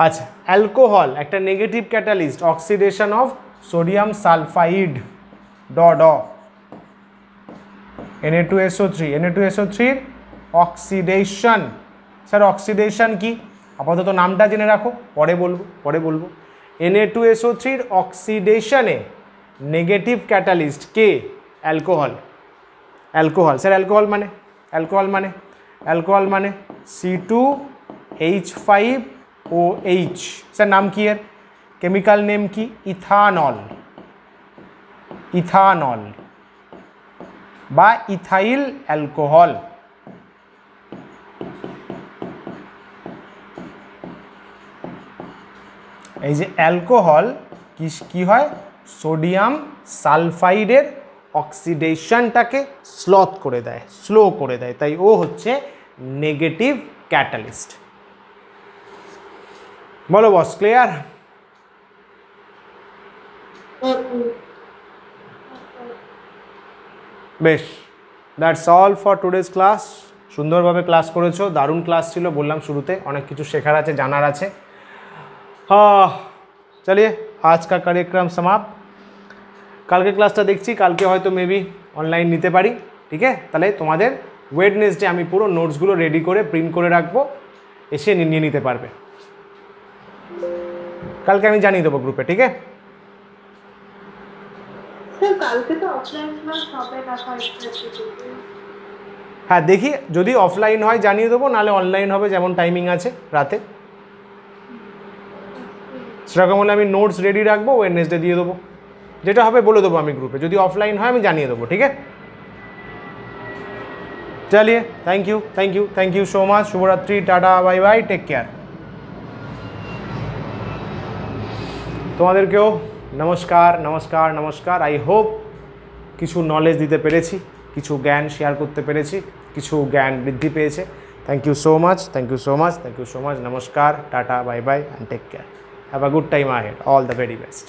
আচ্ছা, অ্যালকোহল একটা negative catalyst, oxidation of sodium sulphide, Na2SO3, Na2SO3 oxidation. Sir oxidation কি? আপাতত নামটা জেনে রাখো, পরে বলবো। Na2SO3 অক্সিডেশনে নেগেটিভ ক্যাটালিস্ট কে? অ্যালকোহল। স্যার অ্যালকোহল মানে C2H5OH। স্যার নাম কি এর? কেমিক্যাল নেম কি? ইথানল বা ইথাইল অ্যালকোহল। এই যে অ্যালকোহল কি হয়? সোডিয়াম সালফাইডের অক্সিডেশনটাকে স্লো করে দেয়, তাই ও হচ্ছে নেগেটিভ ক্যাটালিস্ট। বলো বস, ক্লিয়ার? বেশ, that's all for today's class. সুন্দরভাবে ক্লাস করেছো, দারুণ ক্লাস ছিল, বললাম শুরুতে অনেক কিছু শেখার আছে, জানার আছে। চলিয়ে আজ কা কার্যক্রম সমাপ্ত। কালকে ক্লাসটা দেখছি, কালকে হয়তো মেবি অনলাইন নিতে পারি। ঠিক আছে, তাহলে তোমাদের ওয়েডনেসডে আমি পুরো নোটসগুলো রেডি করে প্রিন্ট করে রাখবো, এসে নিয়ে নিতে পারবে। কালকে আমি জানিয়ে দেবো গ্রুপে। ঠিক আছে, হ্যাঁ দেখি যদি অফলাইন হয় জানিয়ে দেবো, নাহলে অনলাইন হবে, যেমন টাইমিং আছে রাতে সেরকম হলে আমি নোটস রেডি রাখবো, ওয়েডনেসডে দিয়ে দেবো, যেটা হবে বলে দেবো আমি গ্রুপে। যদি অফলাইন হয় আমি জানিয়ে দেবো। ঠিক আছে, চলিয়ে থ্যাংক ইউ সো মাচ। শুভরাত্রি, tata, bye bye, take care. তোমাদেরকেও নমস্কার। আই হোপ কিছু নলেজ দিতে পেরেছি, কিছু জ্ঞান শেয়ার করতে পেরেছি, কিছু জ্ঞান বৃদ্ধি পেয়েছে। Thank you so much. নমস্কার, tata, bye bye, and take care. Have a good time ahead. All the very best.